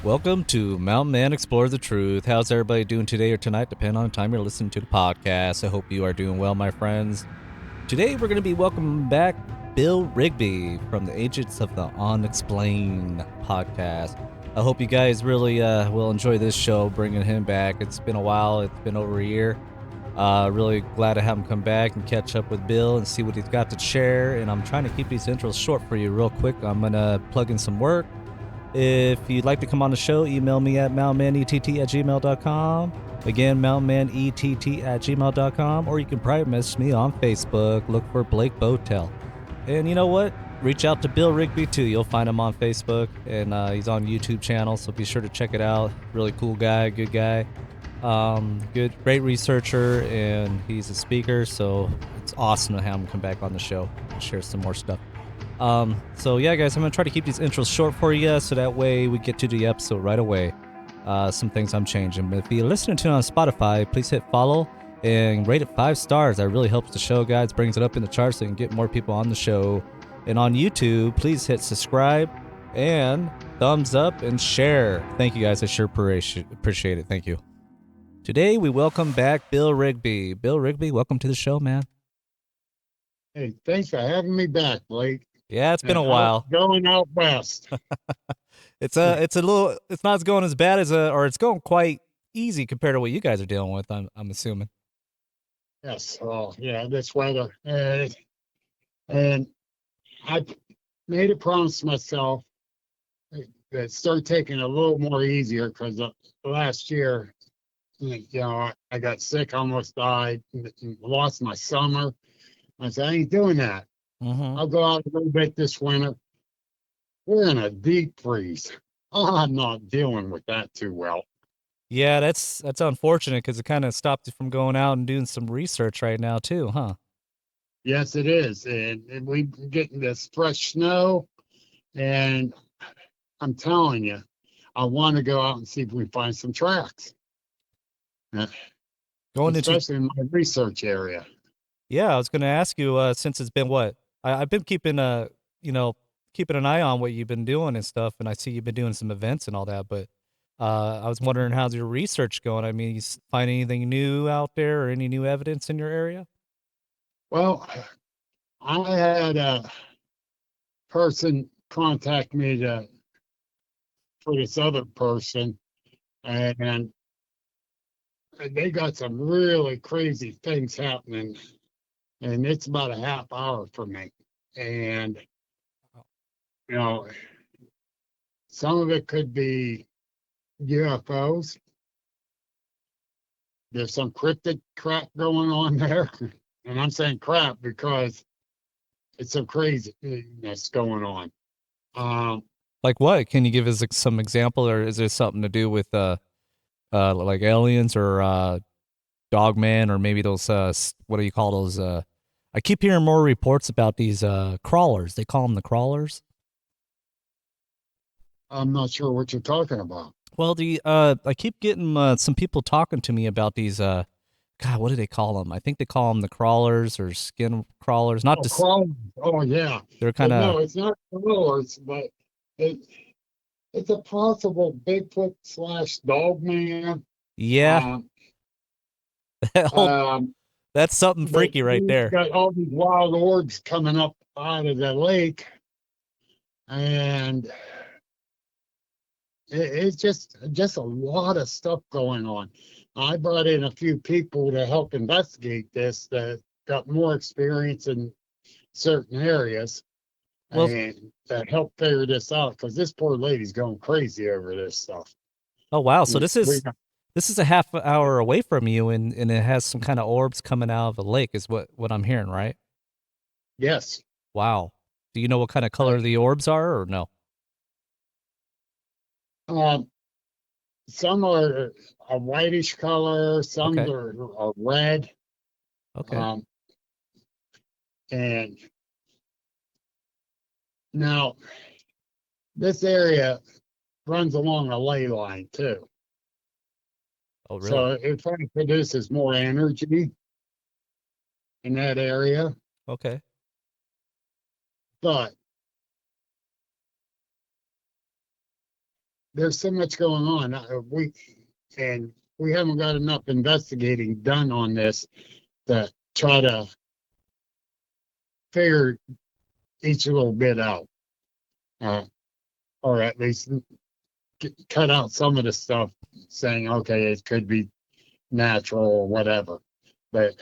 Welcome to Mountain Man Explore the Truth. How's everybody doing today or tonight, depending on the time you're listening to the podcast? I hope you are doing well, my friends. Today we're going to be welcoming back Bill Rigby from the Agents of the Unexplained podcast. I hope you guys really will enjoy this show, bringing him back. It's been a while. It's been over a year. Really glad to have him come back and catch up with Bill and see what he's got to share. And I'm trying to keep these intros short for you real quick. I'm going to plug in some work. If you'd like to come on the show, email me at mountainmanett@gmail.com. Again, mountainmanett@gmail.com. Or you can private message me on Facebook. Look for Blake Botel. And you know what? Reach out to Bill Rigby too. You'll find him on Facebook. And he's on YouTube channel, so be sure to check it out. Really cool guy, good guy. Great researcher, and he's a speaker, so it's awesome to have him come back on the show and share some more stuff. So yeah, guys, I'm gonna try to keep these intros short for you, so that way we get to the episode right away. Some things I'm changing, but if you're listening to it on Spotify, please hit follow and rate it 5 stars. That really helps the show, guys. Brings it up in the charts so you can get more people on the show. And on YouTube, please hit subscribe and thumbs up and share. Thank you, guys. I sure appreciate it. Thank you. Today we welcome back Bill Rigby. Bill Rigby, welcome to the show, man. Hey, thanks for having me back, Blake. Yeah, it's been a How's while. it going out west? It's a little, it's not going as bad as or it's going quite easy compared to what you guys are dealing with. I'm assuming. Yes, oh yeah, this weather. And I made a promise to myself to start taking it a little more easier because last year, I got sick, almost died, lost my summer. I said, I ain't doing that. Mm-hmm. I'll go out a little bit this winter. We're in a deep freeze. I'm not dealing with that too well. Yeah, that's unfortunate because it kind of stopped you from going out and doing some research right now too, huh? Yes, it is. And we're getting this fresh snow. And I'm telling you, I want to go out and see if we can find some tracks, uh, Going into especially in my research area. Yeah, I was going to ask you since it's been what I've been keeping keeping an eye on what you've been doing and stuff, and I see you've been doing some events and all that, but I was wondering how's your research going? I mean, find anything new out there or any new evidence in your area? Well, I had a person contact me for this other person, and they got some really crazy things happening, and it's about a half hour from me. And, you know, some of it could be UFOs. There's some cryptid crap going on there. And I'm saying crap because it's some craziness going on. Um, Like what? Can you give us like, some example, or is there something to do with like aliens or Dogman or maybe those what do you call those? I keep hearing more reports about these crawlers. They call them the crawlers. I'm not sure what you're talking about. Well, the I keep getting some people talking to me about these God, what do they call them? I think they call them the crawlers or skin crawlers. Not Oh, just crawlers. Oh, yeah. they're kind But of no, it's not crawlers, but it, it's a possible Bigfoot slash dog man. yeah. Um, Hold- um, that's something but freaky right he's there. got all these wild orbs coming up out of the lake, and it's just a lot of stuff going on. I brought in a few people to help investigate this that got more experience in certain areas Well, and that help figure this out because this poor lady's going crazy over this stuff. oh wow. So We, we this is a half hour away from you, and it has some kind of orbs coming out of the lake. Is what I'm hearing, right? yes, Wow. Do you know what kind of uh, color the orbs are, or no? um, some are a whitish color, some Okay. are red, Okay. um, and now this area runs along a ley line too. Oh, really? So it probably produces more energy in that area. Okay. But there's so much going on. We haven't got enough investigating done on this to try to figure each little bit out, uh, or at least cut out some of the stuff saying, okay, it could be natural or whatever. But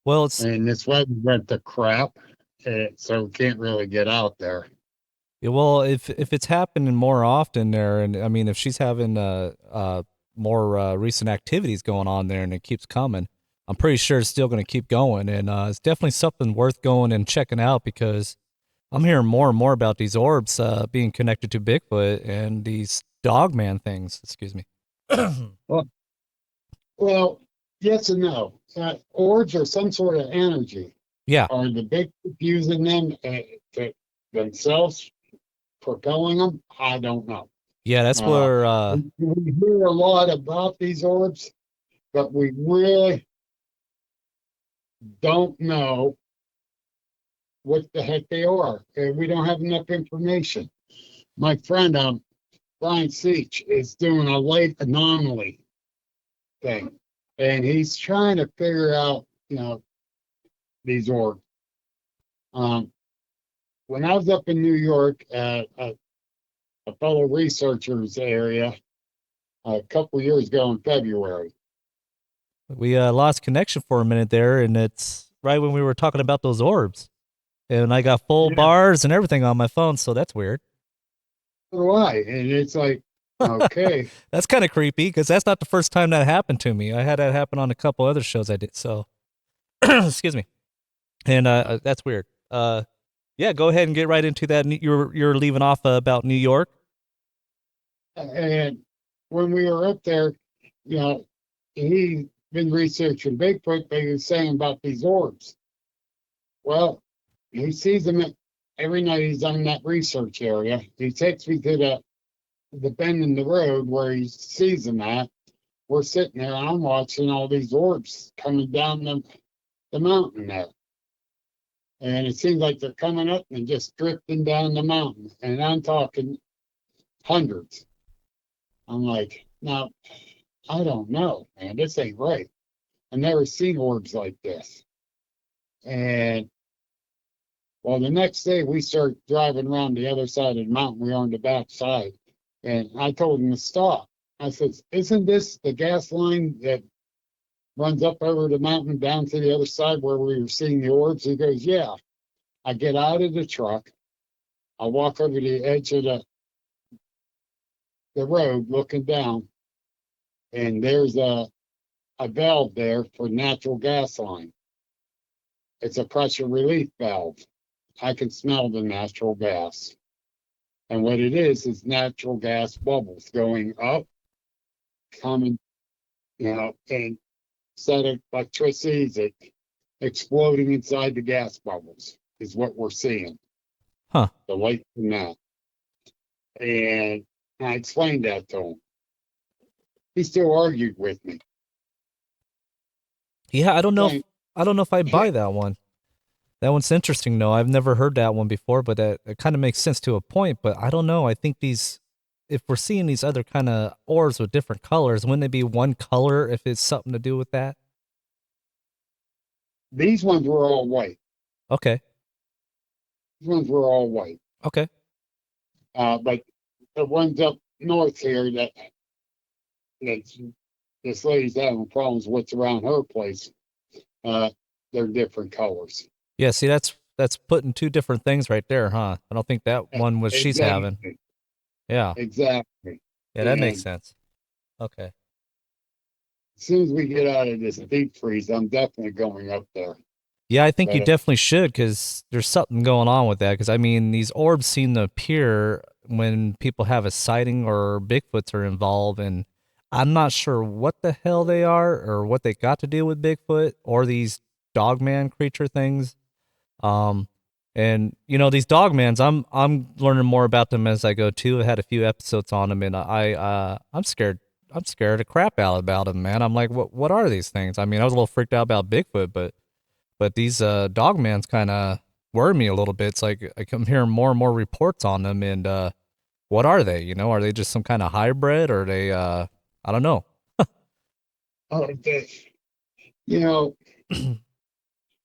Well, it's and this weather went to crap, so we can't really get out there. yeah, well, if it's happening more often there, and I mean, if she's having more recent activities going on there, and it keeps coming, I'm pretty sure it's still going to keep going, and it's definitely something worth going and checking out because I'm hearing more and more about these orbs being connected to Bigfoot and these dogman things. Excuse me. Well, well, yes and no. Orbs are some sort of energy. Yeah, Are the big using them to themselves propelling them? I don't know. yeah, that's Uh, where. we hear a lot about these orbs, but we really don't know what the heck they are. We don't have enough information. My friend, Brian Seach, is doing a light anomaly thing, and he's trying to figure out, these orbs. Um, when I was up in New York at a fellow researcher's area a couple years ago in February. We lost connection for a minute there, and it's right when we were talking about those orbs. And I got full Yeah, bars and everything on my phone, so that's weird. so do I. And it's like, okay, That's kind of creepy because that's not the first time that happened to me. I had that happen on a couple other shows I did. So, excuse me. And that's weird. Yeah, go ahead and get right into that. You're leaving off about New York. and when we were up there, you know, he's been researching Bigfoot, but he was saying about these orbs. Well, he sees them every night he's on that research area. He takes me to the bend in the road where he sees them at. We're sitting there, and I'm watching all these orbs coming down the mountain there. And it seems like they're coming up and just drifting down the mountain. And I'm talking hundreds. I'm like, now, I don't know, man. This ain't right. I've never seen orbs like this. And well, the next day we start driving around the other side of the mountain. We're on the back side. And I told him to stop. I said, isn't this the gas line that runs up over the mountain down to the other side where we were seeing the orbs? He goes, yeah. I get out of the truck. I walk over the edge of the road looking down, and there's a valve there for natural gas line. It's a pressure relief valve. I can smell the natural gas. And what it is natural gas bubbles going up, coming, and instead of electricity, it's exploding inside the gas bubbles is what we're seeing. Huh. The light from that. And I explained that to him. He still argued with me. Yeah, Saying, I don't know if I buy that one. That one's interesting though. I've never heard that one before, but that it kind of makes sense to a point. But I don't know. I think if we're seeing these other kind of orbs with different colors, wouldn't they be one color if it's something to do with that? these ones were all white. Okay. These ones were all white. Okay. But the ones up north here that this lady's having problems with around her place, they're different colors. Yeah, see that's putting two different things right there, huh? I don't think that one was she's having. Exactly. Yeah. Exactly. Yeah, that makes And sense. Okay. as soon as we get out of this deep freeze, I'm definitely going up there. Yeah, I think you But definitely should because there's something going on with that. Because I mean, these orbs seem to appear when people have a sighting or Bigfoots are involved, and I'm not sure what the hell they are or what they got to do with Bigfoot or these dogman creature things. Um, and these dogmans, I'm learning more about them as I go too. I had a few episodes on them, and I'm scared. I'm scared the crap out about them, man. I'm like, what are these things? I mean, I was a little freaked out about Bigfoot, but these dogmans kind of worry me a little bit. It's like I'm hearing more and more reports on them, and what are they? You know, are they just some kind of hybrid, or are they? I don't know. Oh, you know,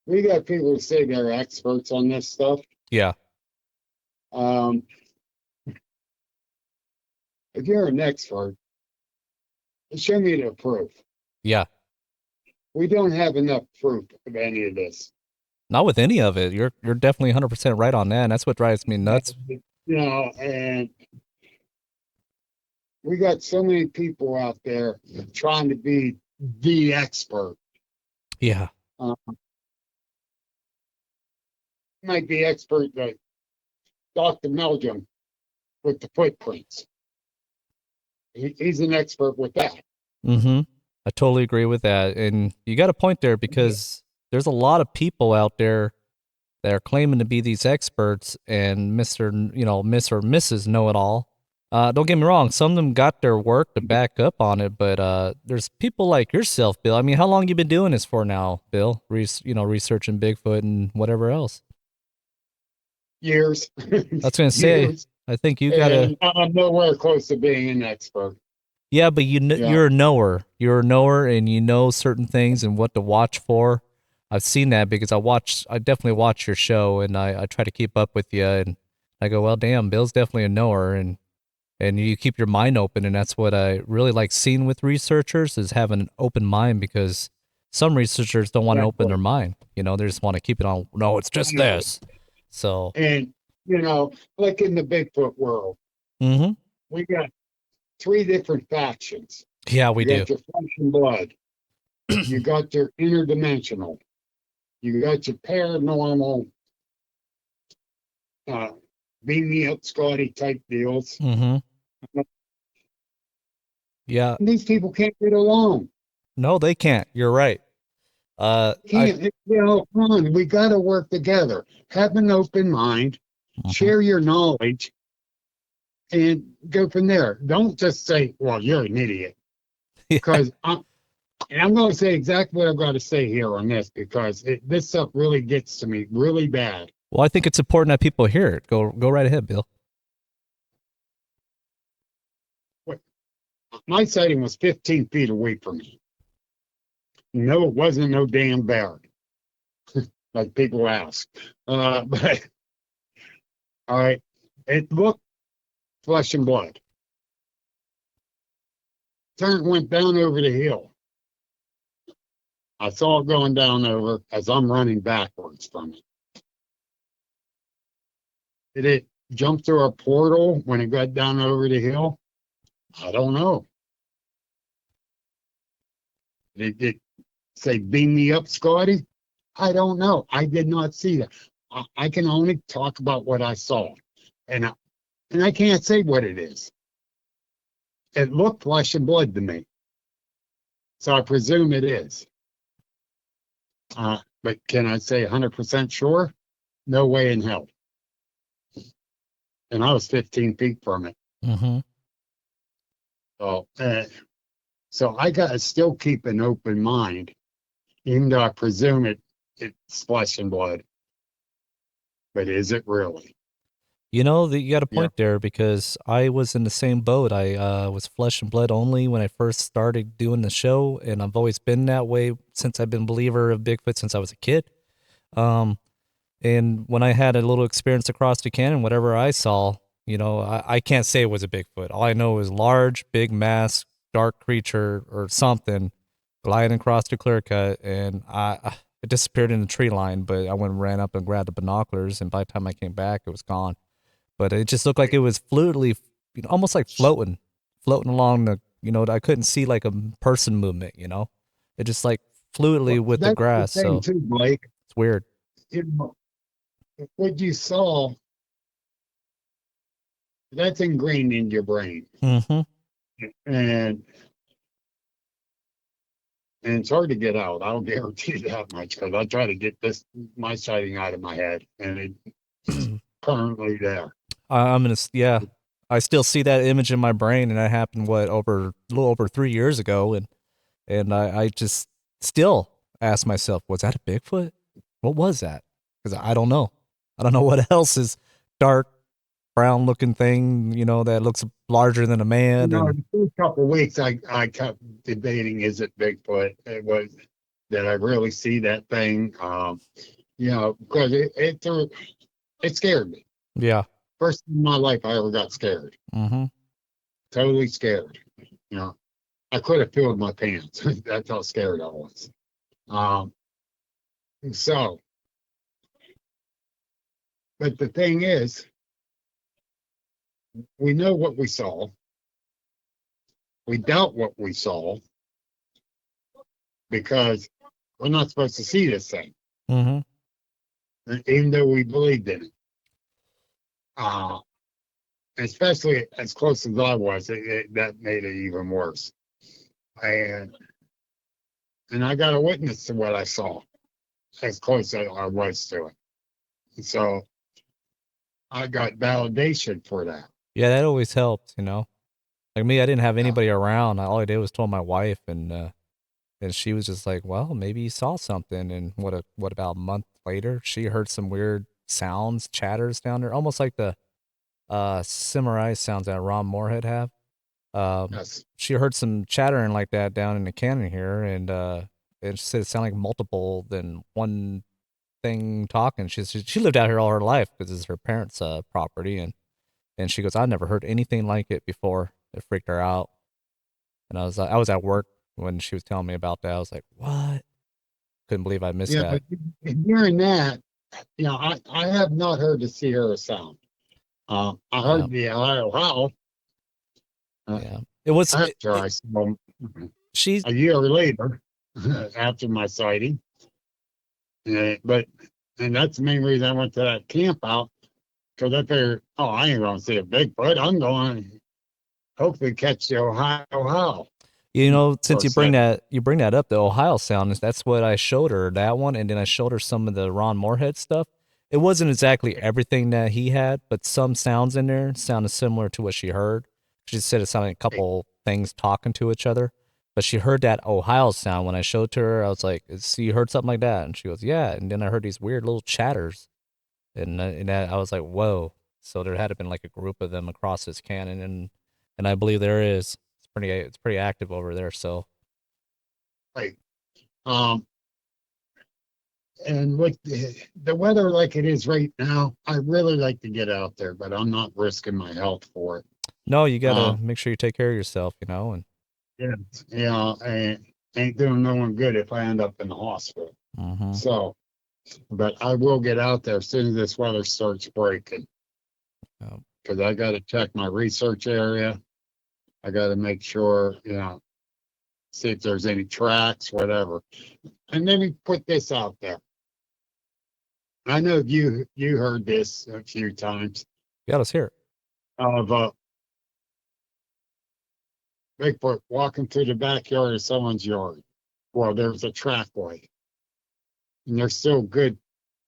we got people who say they're experts on this stuff. Yeah. Um, if you're an expert, show me the proof. Yeah. We don't have enough proof of any of this. Not with any of it. You're definitely 100% right on that. And that's what drives me nuts. And we got so many people out there trying to be the expert. Yeah. Uh, might be expert like Dr. Meldrum with the footprints. He's an expert with that. Mm-hmm. I totally agree with that. And you got a point there because there's a lot of people out there that are claiming to be these experts and Miss or Mrs. Know It All. Don't get me wrong, some of them got their work to back up on it, but there's people like yourself, Bill. I mean, how long you been doing this for now, Bill? Researching Bigfoot and whatever else. Years. I was gonna say, Years. I think you gotta. And I'm nowhere close to being an expert. Yeah, but Yeah. you're a knower. You're a knower, and you know certain things and what to watch for. I've seen that because I definitely watch your show, and I try to keep up with you. And I go, well, damn, Bill's definitely a knower, and you keep your mind open, and that's what I really like seeing with researchers is having an open mind because some researchers don't want to open their mind. You know, they just want to keep it on. No, it's just this. So. And, like in the Bigfoot world, Mm-hmm. we got 3 different factions. Yeah, we You do. got your flesh and blood. You got your interdimensional. You got your paranormal, beam me up, Scotty type deals. Mm-hmm. Yeah. And these people can't get along. No, they can't. You're right. Can't, come on, we got to work together. Have an open mind, Mhm. share your knowledge, and go from there. Don't just say, well, you're an idiot. Yeah. Because I'm going to say exactly what I've got to say here on this because this stuff really gets to me really bad. Well, I think it's important that people hear it. Go right ahead, Bill. My sighting was 15 feet away from me. No, it wasn't no damn bear, like people ask. But all right, it looked flesh and blood. Went down over the hill. I saw it going down over as I'm running backwards from it. Did it jump through a portal when it got down over the hill? I don't know. Did it say, beam me up, Scotty? I don't know. I did not see that. I can only talk about what I saw. And I can't say what it is. It looked flesh and blood to me. So I presume it is. But can I say 100% sure? No way in hell. And I was 15 feet from it. Mm-hmm. So I got to still keep an open mind, even though I presume it's flesh and blood. But is it really? You know, you got a point there because I was in the same boat. I was flesh and blood only when I first started doing the show, and I've always been that way since I've been a believer of Bigfoot since I was a kid. And when I had a little experience across the canyon, whatever I saw, I can't say it was a Bigfoot. All I know is large, big mass, dark creature or something gliding across the clear cut, and it disappeared in the tree line, but I went and ran up and grabbed the binoculars, and by the time I came back, it was gone. But it just looked like it was fluidly, almost like floating along the, I couldn't see like a person movement, It just like fluidly with the grass. The thing so too, Blake. It's weird. What you saw, that's ingrained in your brain. Mm-hmm. And it's hard to get out. I'll guarantee you that much because I try to get my sighting out of my head, and it's currently there. I still see that image in my brain, and that happened a little over 3 years ago, and I just still ask myself, was that a Bigfoot? What was that? Because I don't know. I don't know what else is dark, brown looking thing, that looks larger than a man. And The first couple of weeks, I kept debating, is it Bigfoot? It was, did I really see that thing? Because it scared me. yeah. First in my life I ever got scared. Mm-hmm. Totally scared. You know, I could have filled my pants. That's how scared I was. Um, so, but the thing is, we know what we saw. We doubt what we saw because we're not supposed to see this thing, Mm-hmm. even though we believed in it. Uh, Especially as close as I was, that made it even worse. And I got a witness to what I saw, as close as I was to it. So I got validation for that. Yeah, that always helps, Like me, I didn't have Yeah. anybody around. All I did was told my wife, and she was just like, "Well, maybe you saw something." And what about a month later, she heard some weird sounds, chatters down there, almost like the Cimmerize sounds that Ron Moorhead have. Um, Yes. she heard some chattering like that down in the canyon here, and she said it sounded like multiple than one thing talking. She lived out here all her life because it's her parents' property, and she goes, "I never heard anything like it before." It freaked her out, and I was at work when she was telling me about that. I was like, "What?" Couldn't believe I missed Yeah, that. but hearing that, I have not heard the Sierra sound. I Yeah, heard the Ohio howl yeah. It was after I saw him she. a year later, after my sighting. But and that's the main reason I went to that camp out because I figured, oh, I ain't gonna see a Bigfoot. I'm going to hopefully catch the Ohio howl Since for setting. you bring that up, the Ohio sound is that's what I showed her, that one, and then I showed her some of the Ron Moorhead stuff. It wasn't exactly everything that he had, but some sounds in there sounded similar to what she heard. She said it sounded like a couple things talking to each other, but she heard that Ohio sound when I showed it to her. I was like, "So you heard something like that?" And she goes, "Yeah." And then I heard these weird little chatters, and I was like, "Whoa!" So there had to been like a group of them across this canyon, and I believe there is. It's pretty active over there. So Like, um, and with the weather like it is right now, I really like to get out there, but I'm not risking my health for it. no, you gotta Um, make sure you take care of yourself, and yeah, and ain't doing no one good if I end up in the hospital. hmm So, but I will get out there as soon as this weather starts breaking yeah. because I got to check my research area. I got to make sure, see if there's any tracks, whatever. And let me put this out there. I know you heard this a few times Yeah, let's hear it. of Bigfoot walking through the backyard of someone's yard. Well, there's a trackway, and they're still good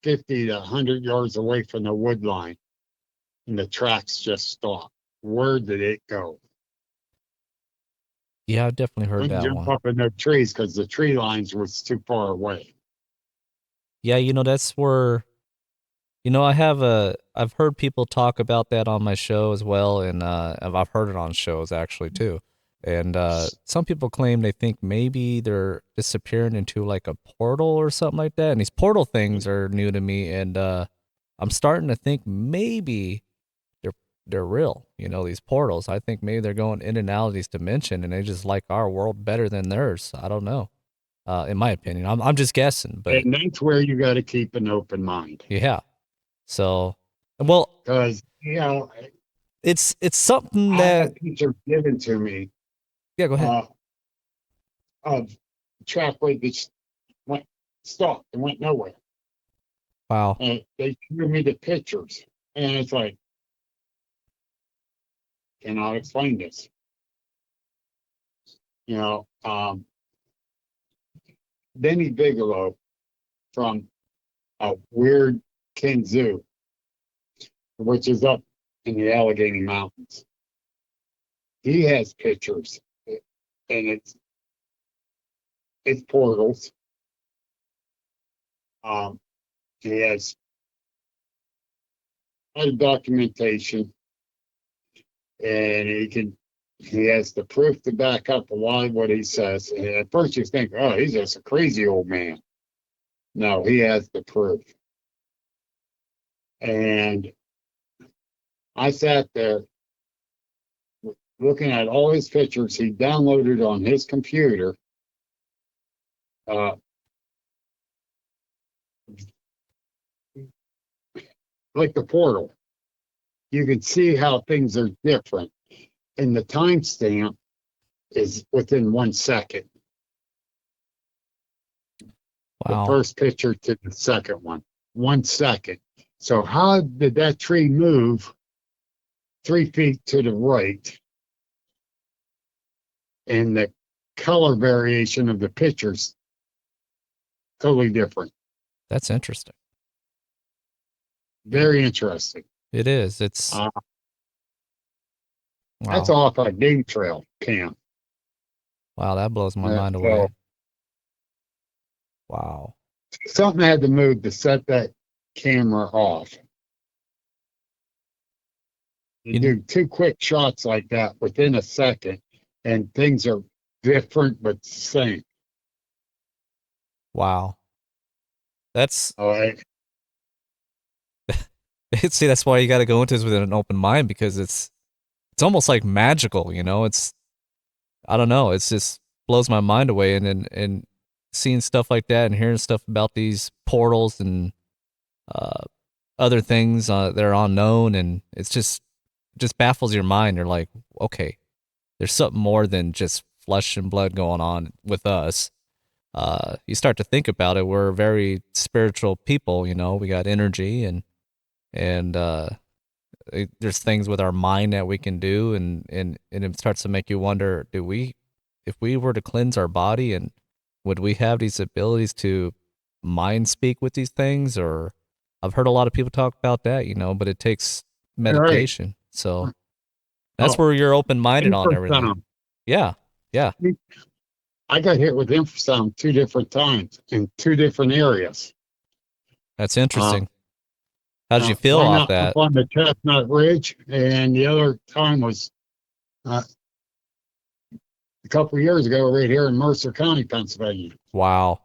50 to 100 yards away from the wood line, and the tracks just stop. Where did it go? Yeah, I've definitely heard Couldn't that jump one. up in the trees because the tree lines was too far away. Yeah, that's where I've heard people talk about that on my show as well, and I've heard it on shows actually too. And some people claim they think maybe they're disappearing into like a portal or something like that. And these portal things are new to me, and I'm starting to think maybe they're they're real. These portals. I think maybe they're going in and out of these dimension, and they just like our world better than theirs. I don't know. In my opinion, I'm just guessing, but And that's where you got to keep an open mind. yeah. So, well, Because, it's something I that had pictures given to me yeah. Go ahead. uh, of trackway that went, stopped and went nowhere. Wow. And they threw me the pictures. And it's like, cannot explain this. You know, Denny Bigelow from a weird Ken Zoo, which is up in the Allegheny Mountains. He has pictures, and it's portals. Um, he has other documentation. and he has the proof to back up a lot of what he says. And at first you think, oh, he's just a crazy old man. No, he has the proof. And I sat there looking at all his pictures he downloaded on his computer. Like the portal, you can see how things are different. And the timestamp is within 1 second. Wow. The first picture to the second one, 1 second. So how did that tree move 3 feet to the right? And the color variation of the pictures totally different. That's interesting. Very interesting. It is. It's wow. That's off a game trail cam. Wow, that blows my mind away. Wow. Something had to move to set that camera off. You do 2 quick shots like that within a second, and things are different but same. Wow. That's all right. See, that's why you got to go into this with an open mind, because it's almost like magical, you know. It's, I don't know, it's just blows my mind away, and seeing stuff like that and hearing stuff about these portals and other things that are unknown, and it's just baffles your mind. You're like, okay, there's something more than just flesh and blood going on with us. You start to think about it. We're very spiritual people, you know. We got energy, and there's things with our mind that we can do, and it starts to make you wonder, if we were to cleanse our body, and would we have these abilities to mind speak with these things? Or I've heard a lot of people talk about that, you know, but it takes meditation. Right. So that's where you're open-minded on everything. Yeah. Yeah. I got hit with infrasound 2 different times in 2 different areas. That's interesting. How did you feel off that? Up on the Chestnut Ridge, and the other time was a couple of years ago right here in Mercer County, Pennsylvania. Wow.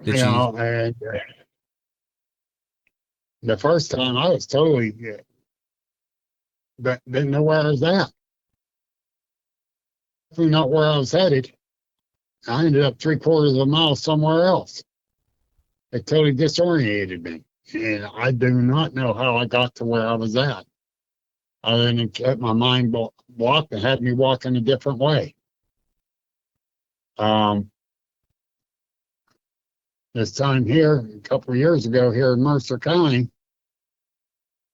And the first time I was totally, but didn't know where I was at. Definitely not where I was headed. I ended up 3/4 of a mile somewhere else. It totally disoriented me. And I do not know how I got to where I was at. Other than it kept my mind blocked and had me walking a different way. This time here, a couple of years ago here in Mercer County,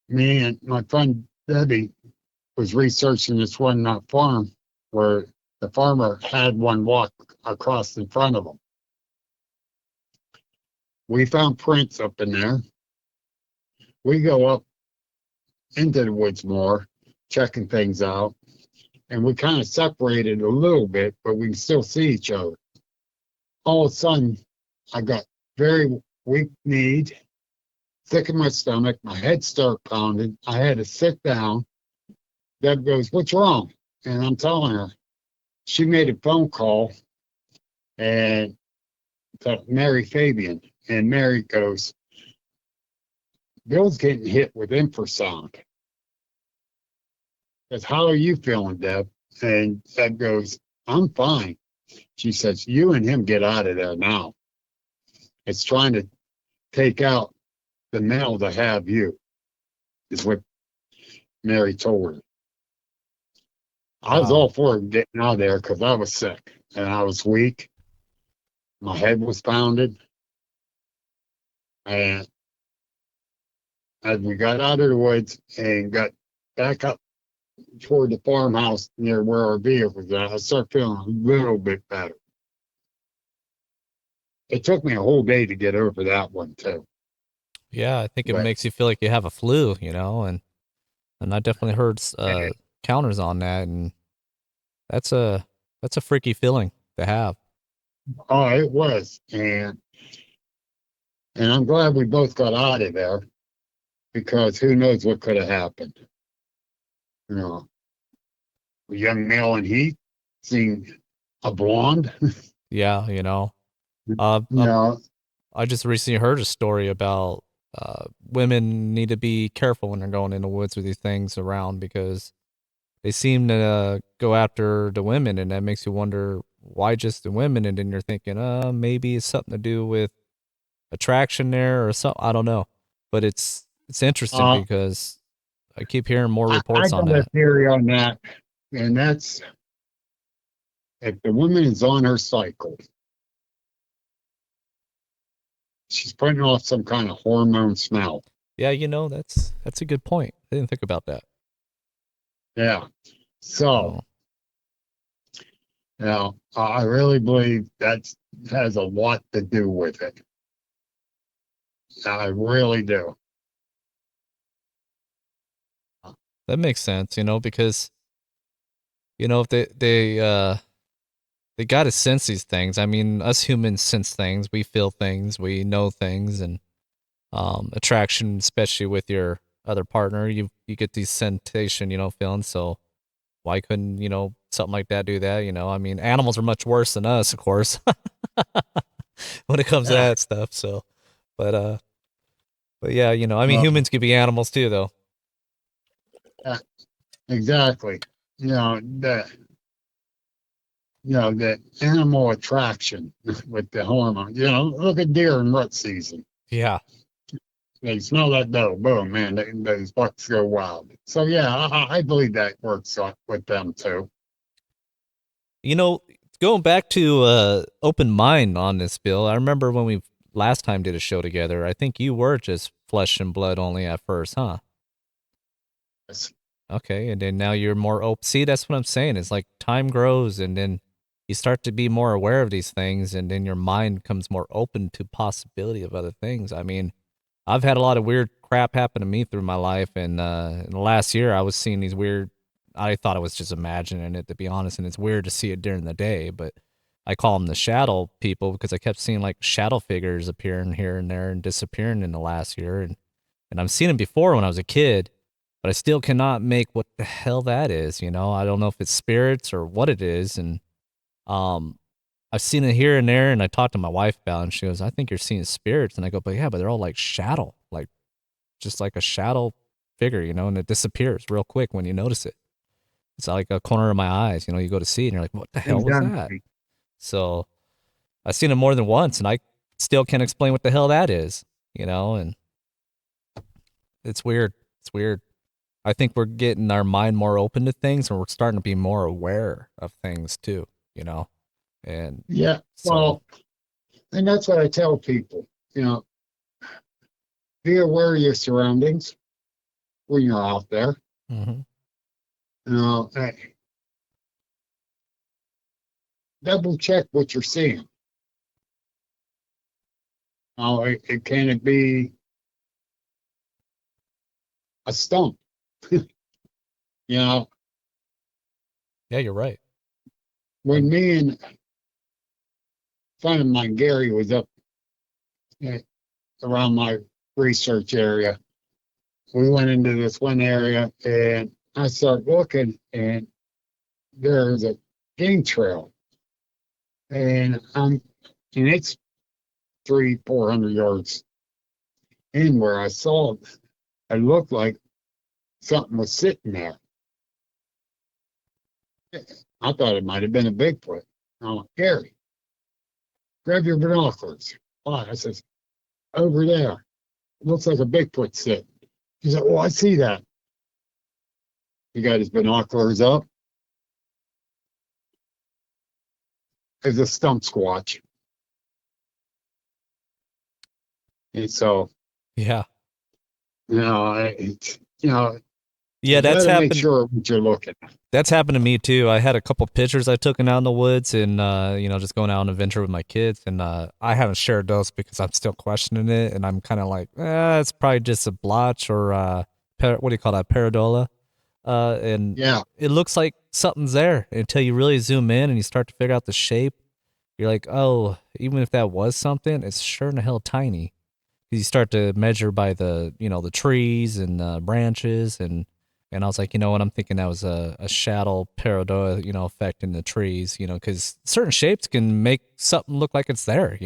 me and my friend Debbie was researching this one farm where the farmer had one walk across in front of him. We found prints up in there. We go up into the woods more, checking things out, and we kind of separated a little bit, but we can still see each other. All of a sudden, I got very weak kneed, sick in my stomach, my head started pounding. I had to sit down. Deb goes, "What's wrong?" And I'm telling her. She made a phone call and to Mary Fabian, and Mary goes, "Bill's getting hit with infrasound." Says, "How are you feeling, Deb?" And Deb goes, "I'm fine." She says, "You and him get out of there now. It's trying to take out the male to have you," is what Mary told her. I was all for getting out of there because I was sick and I was weak. My head was pounded. And as we got out of the woods and got back up toward the farmhouse near where our vehicle was at, I started feeling a little bit better. It took me a whole day to get over that one too. Yeah, I think it makes you feel like you have a flu, you know, and I definitely heard counters on that, and that's a freaky feeling to have. Oh, it was, and I'm glad we both got out of there, because who knows what could have happened. You know, a young male in heat seeing a blonde. Yeah, Uh, You uh, know, I just recently heard a story about women need to be careful when they're going in the woods with these things around because they seem to go after the women, and that makes you wonder why just the women. And then you're thinking, maybe it's something to do with attraction there or something. I don't know, but it's interesting uh, because I keep hearing more I reports on got a that. theory on that, and that's if the woman is on her cycle, she's putting off some kind of hormone smell. Yeah, that's a good point. I didn't think about that. Yeah. So, So I really believe that has a lot to do with it. I really do. that makes sense, because if they got to sense these things. I mean, us humans sense things. We feel things. We know things, and attraction, especially with your other partner, you get these sensation, feelings. So why couldn't something like that do that? I mean, animals are much worse than us, of course, when it comes to Yeah, that stuff. So, but but yeah, I mean, well, humans could be animals too, though. yeah, exactly. You know, the the animal attraction with the hormone. Look at deer in rut season. Yeah. They smell that doe, boom, man, those bucks go wild. So yeah, I believe that works with them too. You know, Going back to open mind on this, Bill, I remember when we last time did a show together, I think you were just flesh and blood only at first, huh? Yes. Okay, and then now you're more open. See, that's what I'm saying. It's like time grows and then you start to be more aware of these things and then your mind comes more open to possibility of other things. I mean, I've had a lot of weird crap happen to me through my life, and in the last year I was seeing these weird. I thought I was just imagining it, to be honest, and it's weird to see it during the day. But I call them the shadow people because I kept seeing like shadow figures appearing here and there and disappearing in the last year, and I've seen them before when I was a kid, but I still cannot make what the hell that is. I don't know if it's spirits or what it is, and um, I've seen it here and there, and I talked to my wife about it, and she goes, I think you're seeing spirits. And I go, but yeah, but they're all like shadow, like just like a shadow figure, and it disappears real quick when you notice it. It's like a corner of my eyes, you go to see it, and you're like, what the hell was that? Exactly. So I've seen it more than once, and I still can't explain what the hell that is, and it's weird. It's weird. I think we're getting our mind more open to things, and we're starting to be more aware of things too, and Yeah. so. Well, and that's what I tell people. You know, be aware of your surroundings when you're out there. Mhm. Hey, double check what you're seeing. Can it be a stump? You know, Yeah, you're right. when Um, me and a friend of mine, Gary, was up eh, around my research area, we went into this one area and I started looking, and there's a game trail, and it's 400 yards in where I saw it. It looked like something was sitting there. I thought it might have been a Bigfoot. I'm like, Gary, grab your binoculars. Why? I says, over there. It looks like a Bigfoot sitting. He said, oh, I see that. He got his binoculars up. There's a stump squatch. And so, yeah. it's, Yeah, you got that's to make happened. sure what you're looking at. That's happened to me too. I had a couple pictures I took out in the woods and just going out on an adventure with my kids, and I haven't shared those because I'm still questioning it, and I'm kind of like, it's probably just a blotch or what do you call that, paradola? And Yeah, it looks like something's there until you really zoom in and you start to figure out the shape. You're like, oh, even if that was something, it's sure in the hell tiny. You start to measure by the trees and branches, and And I was like, you know what? I'm thinking that was a shadow pareidolia, effect in the trees, because certain shapes can make something look like it's there,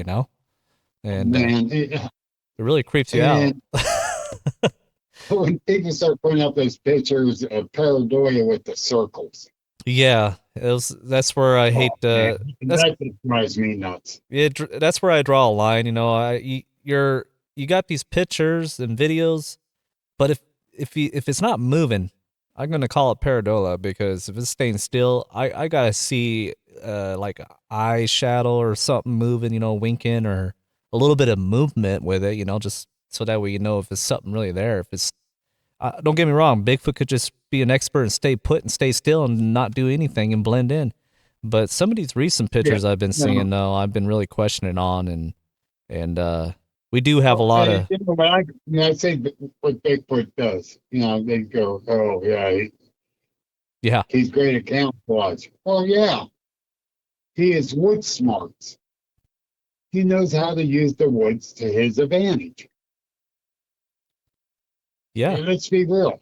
and Man, it really creeps you out. and when people start putting up those pictures of pareidolia with the circles, Yeah, that's where I oh hate man, that's that just drives me nuts. that's where I draw a line. You got these pictures and videos, but if it's not moving, I'm gonna call it pareidolia because if it's staying still, I gotta see like a eye shadow or something moving, winking or a little bit of movement with it, just so that way you know if it's something really there. If it's don't get me wrong, Bigfoot could just be an expert and stay put and stay still and not do anything and blend in. But some of these recent Yeah, pictures I've been no. seeing, though, I've been really questioning on, and we do have a Well, lot of but I say what Bigfoot does. They go, oh yeah, yeah, he's great at camouflage. Well, yeah, he is wood smarts. He knows how to use the woods to his advantage. yeah, And let's be real.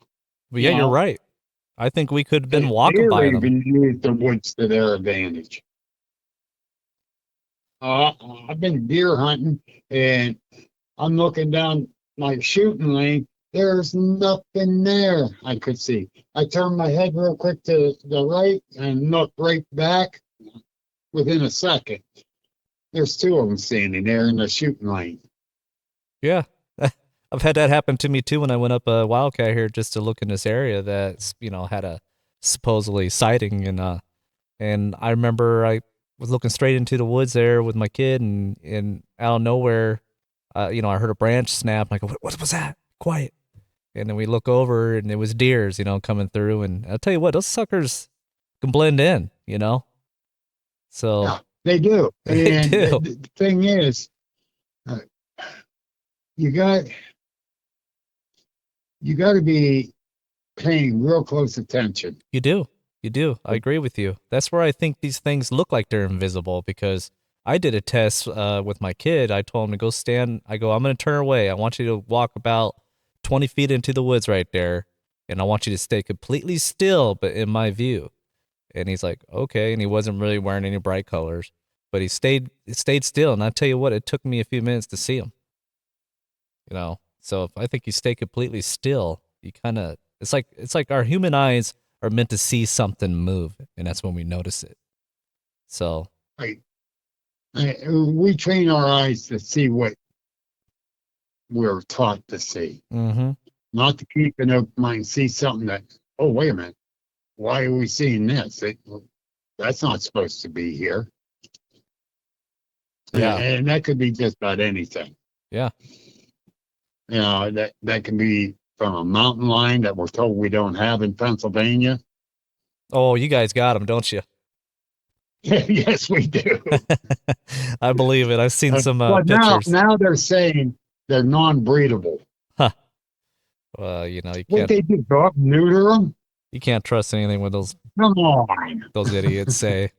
but You yeah, you're know, right. I think we could have been walking deer by them. even use the woods to their advantage. Uh, I've been deer hunting, and I'm looking down my shooting lane. There's nothing there I could see. I turned my head real quick to the right and looked right back. Within a second, there's two of them standing there in the shooting lane. Yeah, I've had that happen to me too when I went up a wildcat here just to look in this area that's had a supposedly sighting and I remember I was looking straight into the woods there with my kid and out of nowhere, I heard a branch snap. And I go, what was that? Quiet. And then we look over and it was deers, coming through. And I'll tell you what, those suckers can blend in. So Yeah, they do. they And do. the thing is, uh, you got you got to be paying real close attention. You do. You do. I agree with you. That's where I think these things look like they're invisible because I did a test with my kid. I told him to go stand. I go, I'm going to turn away. I want you to walk about 20 feet into the woods right there. And I want you to stay completely still, but in my view. And he's like, okay. And he wasn't really wearing any bright colors, but he stayed still. And I tell you what, it took me a few minutes to see him. So if I think you stay completely still, you kind of it's like our human eyes are meant to see something move, and that's when we notice it. So Right? We train our eyes to see what we're taught to see, mm-hmm. not to keep an open mind, see something that, oh, wait a minute, why are we seeing this? That's not supposed to be here. Yeah, And that could be just about anything. yeah. That can be from a mountain lion that we're told we don't have in Pennsylvania. Oh, you guys got them, don't you? Yes, we do. I believe it. I've seen some But now, pictures. now they're saying they're non-breedable. Huh. Well, you What can't they do, go up, neuter them? you can't trust anything with those Come on. those idiots say.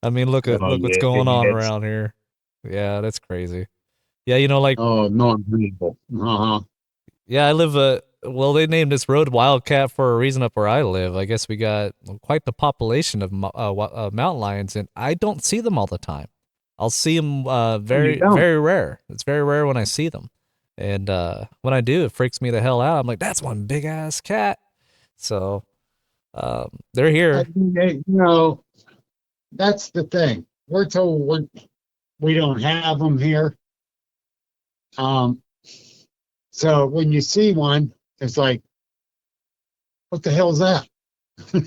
I mean, Oh, look what's yeah, going on idiots. around here. Yeah, that's crazy. Yeah, like Oh, non-breedable. Uh-huh. yeah, I live well, they named this road Wildcat for a reason up where I live. I guess we got quite the population of mountain lions, and I don't see them all the time. I'll see them Oh, you very, don't. very rare. It's very rare when I see them, and when I do, it freaks me the hell out. I'm like, that's one big ass cat. So they're I here. mean, that's the thing. We're told we don't have them here. Um, so when you see one, it's like, what the hell's that?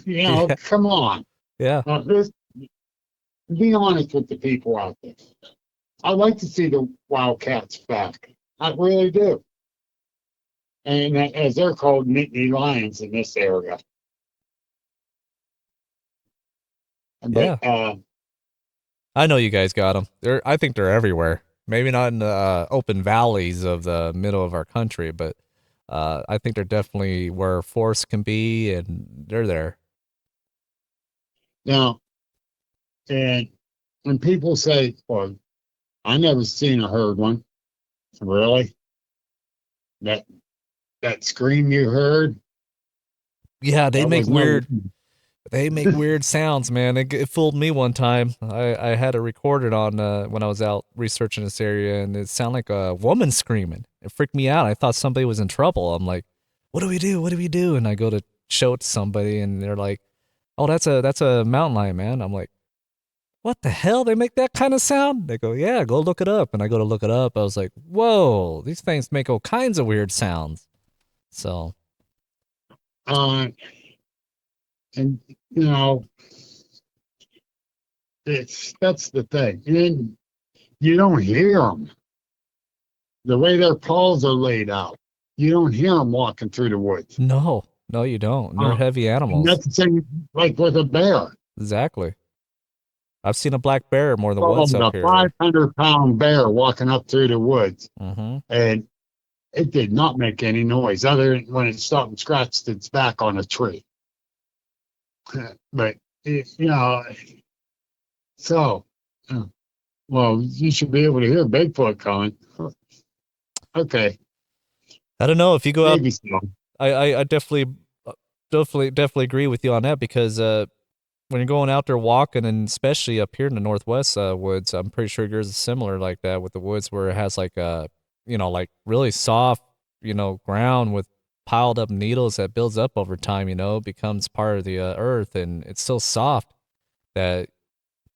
Yeah, Come on. yeah, Just be honest with the people out there. I like to see the wildcats back. I really do. And as they're called, Nittany lions in this area. yeah. But I know you guys got them. I think they're everywhere. Maybe not in the open valleys of the middle of our country, but I think they're definitely where forests can be, and they're there. now, and when people say, "Well, I never seen or heard one," really, that that scream you heard. Yeah, That was no. they make weird sounds, man. It fooled me one time. I had it recorded on when I was out researching this area, and it sounded like a woman screaming. It freaked me out. I thought somebody was in trouble. I'm like, what do we do? What do we do? And I go to show it to somebody, and they're like, oh, that's a mountain lion, man. I'm like, what the hell? They make that kind of sound? They go, yeah, go look it up. And I go to look it up. I was like, whoa, these things make all kinds of weird sounds. So, Uh, and you know, that's the thing. And you don't hear them the way their paws are laid out. You don't hear them walking through the woods. no, no, you don't. And they're Uh, heavy and animals. that's the same like with a bear. Exactly. I've seen a black bear more than Oh, once up the here. 500-pound bear walking up through the woods, Mm-hmm. and it did not make any noise other than when it stopped and scratched its back on a tree. But you know, so well, you should be able to hear Bigfoot coming. Okay, I don't know if you go out. maybe so. I definitely, definitely agree with you on that because when you're going out there walking, and especially up here in the northwest woods, I'm pretty sure yours is similar like that with the woods where it has like like really soft, ground with piled up needles that builds up over time. Becomes part of the earth, and it's so soft that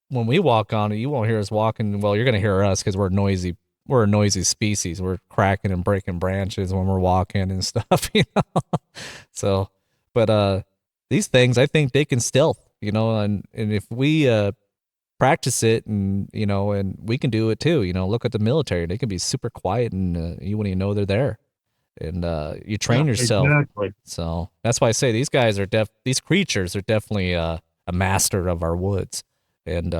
when we walk on it, you won't hear us walking. Well, you're gonna hear us because we're noisy. We're a noisy species. We're cracking and breaking branches when we're walking and stuff, So, but these things, I think they can stealth, and if we practice it, and we can do it too. Look at the military; they can be super quiet, and you wouldn't even know they're there, and you Yeah, train yourself. exactly. So that's why I say these guys are these creatures are definitely a master of our woods, and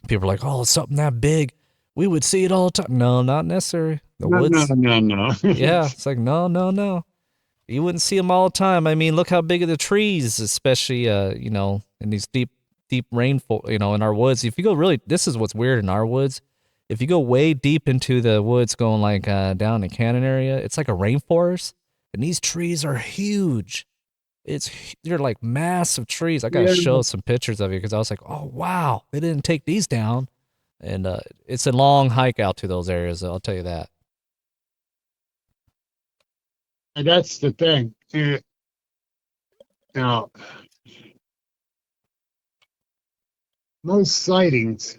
people are like, oh, something that big, we would see it all the time. No, not necessary. The No, no, woods, no, no. yeah, it's like no, no, no. You wouldn't see them all the time. I mean, look how big are the trees, especially in these deep rainfall, in our woods. If you go really, this is what's weird in our woods. If you go way deep into the woods, going like down in Cannon area, it's like a rainforest, and these trees are huge. They're like massive trees. I gotta Yeah, show some pictures of you because I was like, oh wow, they didn't take these down, and it's a long hike out to those areas. I'll tell you that. and that's the thing. Now, most sightings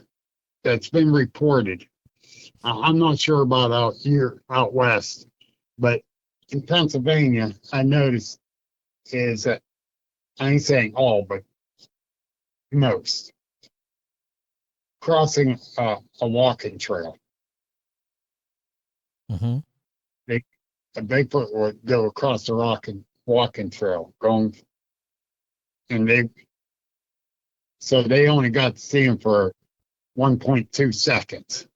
that's been reported, I'm not sure about out here, out west, but in Pennsylvania, I noticed is that I ain't saying all, but most crossing a walking trail. Mm-hmm. They, a Bigfoot would go across the rock and walking trail, going, and they only got to see him for 1.2 seconds.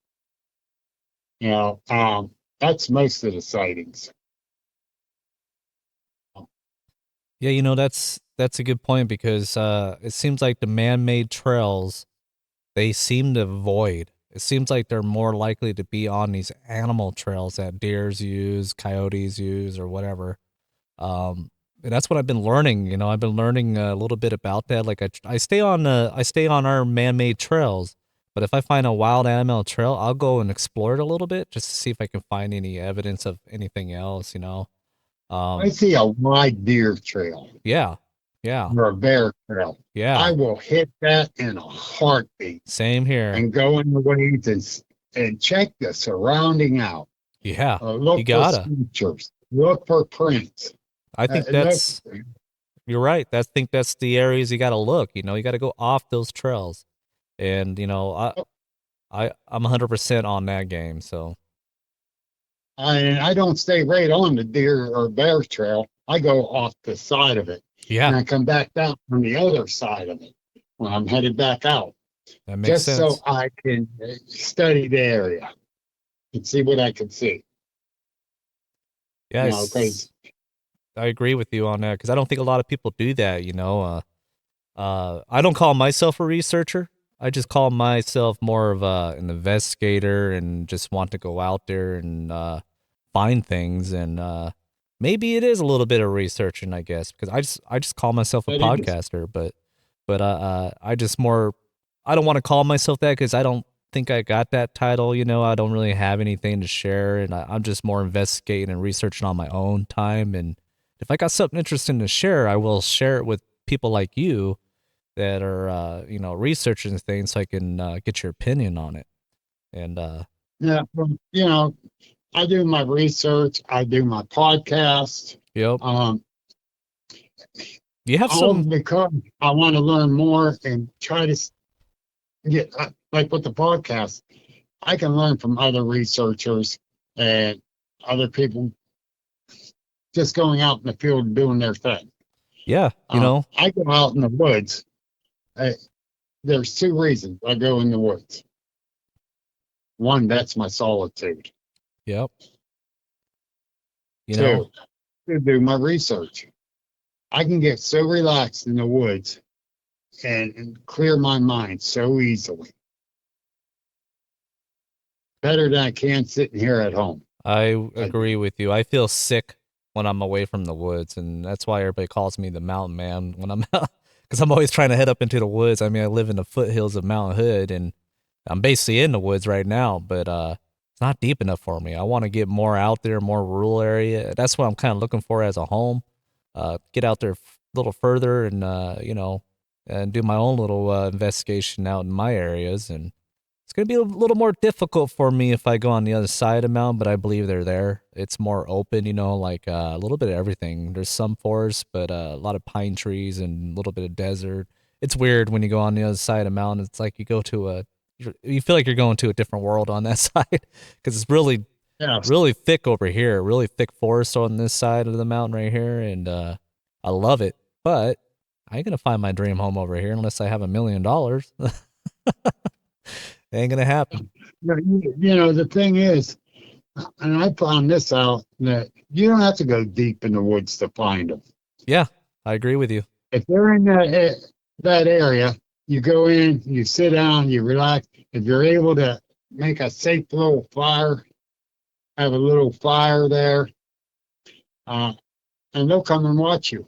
You know, that's most of the sightings. Yeah, that's a good point because it seems like the man-made trails they seem to avoid. It seems like they're more likely to be on these animal trails that deers use, coyotes use, or whatever. And that's what I've been learning. I've been learning a little bit about that. Like I stay on our man-made trails, but if I find a wild animal trail, I'll go and explore it a little bit just to see if I can find any evidence of anything else. I Um, see a wide deer trail yeah, yeah, or a bear trail. I yeah. will hit that in a heartbeat Same here. and go in the weeds and check the surrounding out. Yeah, you Look for gotta. sculptures. Look for prints. I think Look, you're right. That's the areas you gotta look. You gotta go off those trails, and I'm 100% on that game. So I don't stay right on the deer or bear trail. I go off the side of it and yeah, I come back down on the other side of it when I'm headed back out, that makes just so sense. I can study the area and see what I can see. You know, because Yes, I agree with you on that because I don't think a lot of people do that. I don't call myself a researcher. I just call myself more of an investigator and just want to go out there and find things and maybe it is a little bit of researching, I guess, because I just call myself a It is. podcaster, but I just more I don't want to call myself that because I don't think I got that title. I don't really have anything to share, and I'm just more investigating and researching on my own time. And if I got something interesting to share, I will share it with people like you that are researching things, so I can get your opinion on it. And Yeah, well, I do my research. I do my podcast. yep, Um, you have all some. because I want to learn more and try to get like with the podcast. I can learn from other researchers and other people just going out in the field and doing their thing. Yeah, I go out in the woods. Uh, there's two reasons I go in the woods. One, that's my solitude. yep, you know. Two, to do my research. I can get so relaxed in the woods and clear my mind so easily. Better than I can sitting here at home. I I, agree with you. I feel sick when I'm away from the woods, and that's why everybody calls me the mountain man when I'm out, because I'm always trying to head up into the woods. I mean, I live in the foothills of Mount Hood, and I'm basically in the woods right now, but it's not deep enough for me. I want to get more out there, more rural area. That's what I'm kind of looking for as a home. Get out there a little further, and and do my own little investigation out in my areas, and it's going to be a little more difficult for me if I go on the other side of the mountain, but I believe they're there. It's more open, like a little bit of everything. There's some forest, but a lot of pine trees and a little bit of desert. It's weird when you go on the other side of the mountain. It's like you feel like you're going to a different world on that side because it's really, yes. really thick over here, really thick forest on this side of the mountain right here. And I love it, but I ain't going to find my dream home over here unless I have $1 million. Ain't gonna happen. The thing is, and I found this out that you don't have to go deep in the woods to find them. Yeah, I agree with you. If they're in that area, you go in, you sit down, you relax. If you're able to make a safe little fire, have a little fire there, uh, and they'll come and watch you.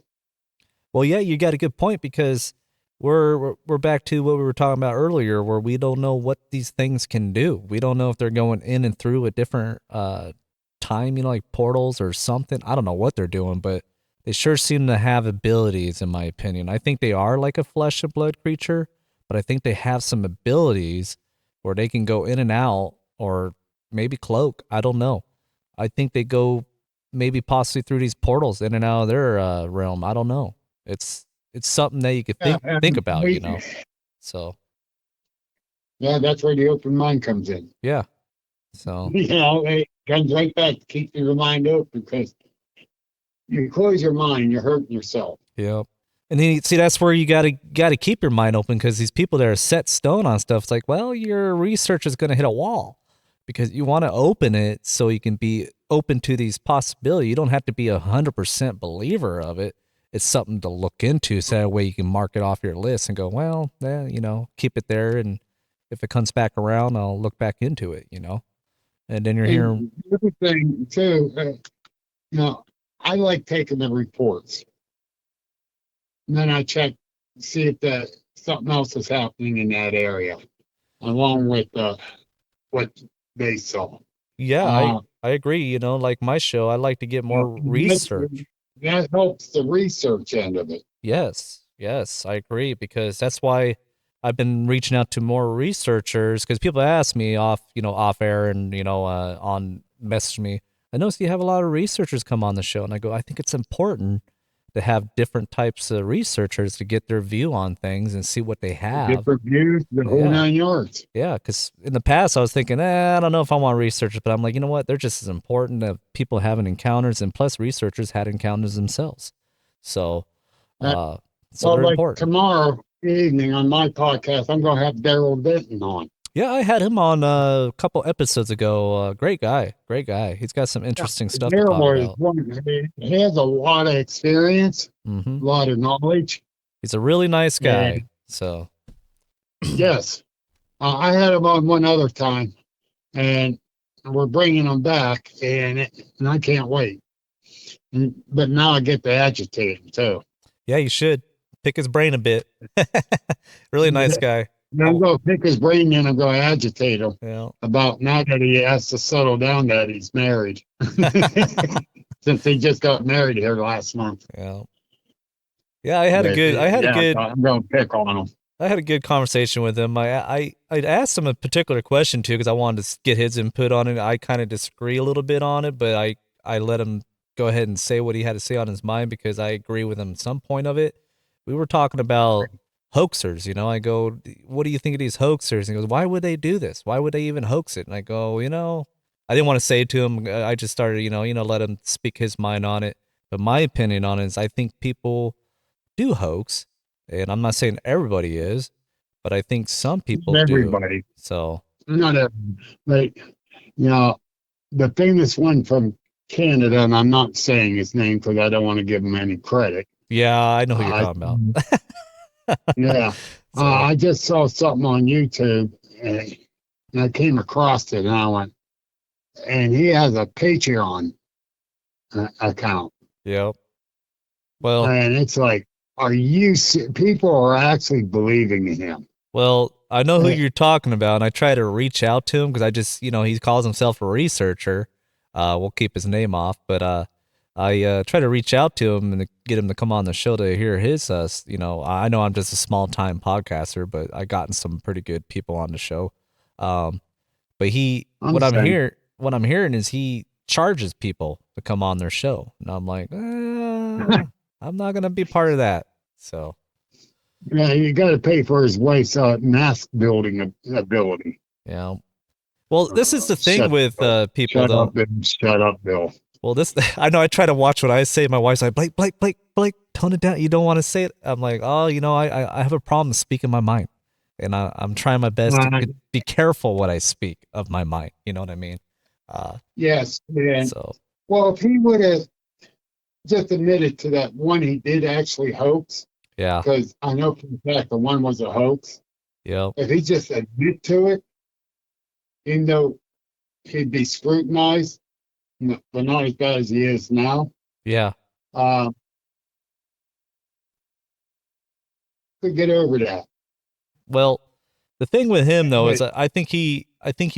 Well, yeah, you got a good point because we're back to what we were talking about earlier, where we don't know what these things can do. We don't know if they're going in and through a different time, like portals or something. I don't know what they're doing, but they sure seem to have abilities, in my opinion. I think they are like a flesh and blood creature, but I think they have some abilities where they can go in and out or maybe cloak. I don't know. I think they go maybe possibly through these portals in and out of their realm. I don't know. It's something that you could Yeah, think about, we, So yeah, that's where the open mind comes in. yeah. So It comes right back to keep your mind open because you close your mind, you're hurting yourself. yeah. And then see that's where you gotta keep your mind open because these people that are set stone on stuff, it's like, well, your research is gonna hit a wall because you want to open it so you can be open to these possibilities. You don't have to be 100% believer of it. It's something to look into, so that way you can mark it off your list and go, well, keep it there, and if it comes back around, I'll look back into it, And then you're hearing, And the other thing too, I like taking the reports. And then I check, see if something else is happening in that area, along with what they saw. yeah, I Uh, I agree. Like my show, I like to get more research. that helps the research end of it. Yes, yes, I agree because that's why I've been reaching out to more researchers because people ask me off air and on message me. I notice you have a lot of researchers come on the show, and I go, I think it's important to have different types of researchers to get their view on things and see what they have. Different views, the whole Yeah, 9 yards. yeah, because in the past I was thinking, I don't know if I want researchers, but I'm like, you know what? They're just as important that people having encounters, and plus researchers had encounters themselves. So, Uh, uh, so well, they're like important. tomorrow evening on my podcast, I'm going to have Daryl Denton on. Yeah, I had him on a couple episodes ago. Great guy, great guy. He's got some Yeah, interesting stuff to talk Daryl is about. he has a lot of experience, Hmm. a lot of knowledge. He's a really nice guy. And So, yes, I had him on one other time, and we're bringing him back, and I can't wait. But now I get to agitate him too. Yeah, you should pick his brain a bit. Really nice guy. Then I'm going to pick his brain and I'm going to agitate him Yeah. about now that he has to settle down that he's married. Since he just got married here last month. Yeah. Yeah, I had a good Yeah, I'm going to pick on him. I had a good conversation with him. I asked him a particular question too because I wanted to get his input on it. I kind of disagree a little bit on it, but I let him go ahead and say what he had to say on his mind because I agree with him some point of it. We were talking about hoaxers, you know. I go, "What do you think of these hoaxers?" And he goes, "Why would they do this? Why would they even hoax it?" And I go, "You know, I didn't want to say it to him. I just started, let him speak his mind on it. But my opinion on it is I think people do hoax, and I'm not saying everybody is, but I think some people do. Everybody. So, Not everybody. But, you know, the famous one from Canada, and I'm not saying his name because I don't want to give him any credit. yeah, I know who you're Uh, talking about. yeah. So, I just saw something on YouTube and I came across it and I went, and he has a Patreon account. yep. Well, And it's like, people are actually believing in him. I know who Uh, you're talking about, and I try to reach out to him because I just, he calls himself a researcher. We'll keep his name off, but I try to reach out to him and to get him to come on the show to hear his. I know I'm just a small time podcaster, but I gotten some pretty good people on the show. But I'm saying, what I'm hearing is he charges people to come on their show, and I'm like, I'm not gonna be part of that. So. yeah, you got to pay for his wife's mask building ability. Yeah. Well, this is the thing Shut, with people, shut though. up, Bill. Shut up, Bill. Well, I know I try to watch what I say. My wife's like, Blake, tone it down. You don't want to say it. I'm like, oh, I have a problem speaking my mind. And I'm trying my best to Uh, be careful what I speak of my mind. You know what I mean? Uh, yes. And, so, well, if he would have just admitted to that one he did actually hoax, yeah. because I know for a fact the one was a hoax. Yep. If he just admit to it, even though he'd be scrutinized, but not as bad as he is now, Yeah. um, could get over that. Well, the thing with him though is But I think he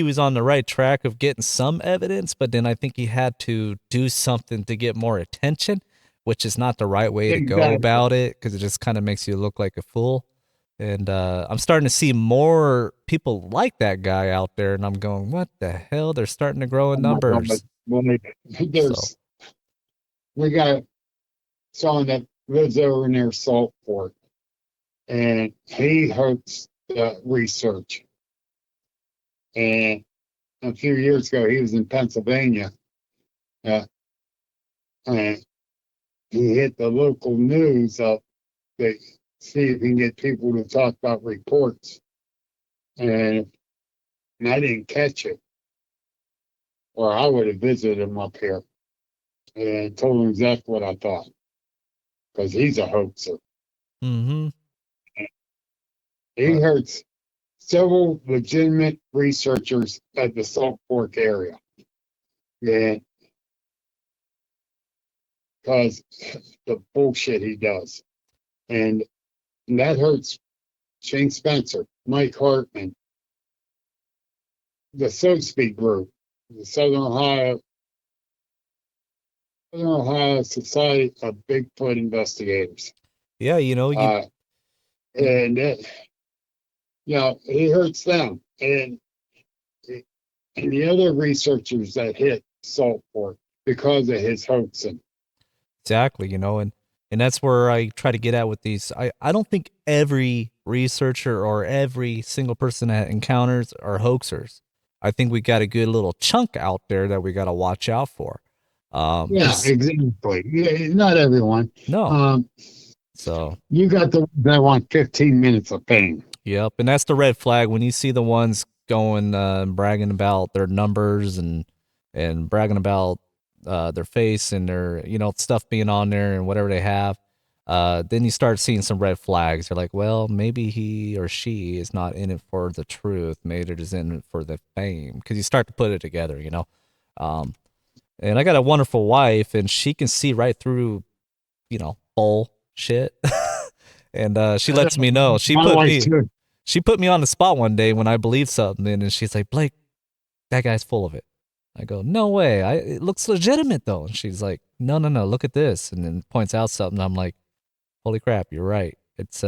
was on the right track of getting some evidence, but then I think he had to do something to get more attention, which is not the right way to go exactly. about it because it just kind of makes you look like a fool. And I'm starting to see more people like that guy out there, and I'm going, what the hell? They're starting to grow in Oh my God. numbers. Well, So, there's we got someone that lives over near Saltport, and he hosts the research. And a few years ago, he was in Pennsylvania, uh, and he hit the local news up to see if he can get people to talk about reports. And, and I didn't catch it, or I would have visited him up here and told him exactly what I thought, because he's a hoaxer. mm-hmm. He hurts several legitimate researchers at the Salt Fork area. Yeah, because the bullshit he does. And that hurts Shane Spencer, Mike Hartman, the So Speak group, the Southern Ohio Society of Bigfoot Investigators. Yeah, And he hurts them. And the other researchers that hit Salt Fork because of his hoaxing. exactly, and that's where I try to get at with these. I don't think every researcher or every single person that encounters are hoaxers. I think we got a good little chunk out there that we got to watch out for. Yeah, 'Cause exactly. Yeah, not everyone. no, Um, so you got the ones that want 15 minutes of fame. yep, and that's the red flag when you see the ones going bragging about their numbers and bragging about their face and their stuff being on there and whatever they have. Then you start seeing some red flags. You're like, well, maybe he or she is not in it for the truth. Maybe they're just in it for the fame because you start to put it together. Um, And I got a wonderful wife, and she can see right through, bullshit. And she lets me know. My wife too. She put me on the spot one day when I believed something, and she's like, Blake, that guy's full of it. I go, no way. It looks legitimate though. And she's like, no, no, no, look at this, and then points out something. I'm like, holy crap, you're right. It's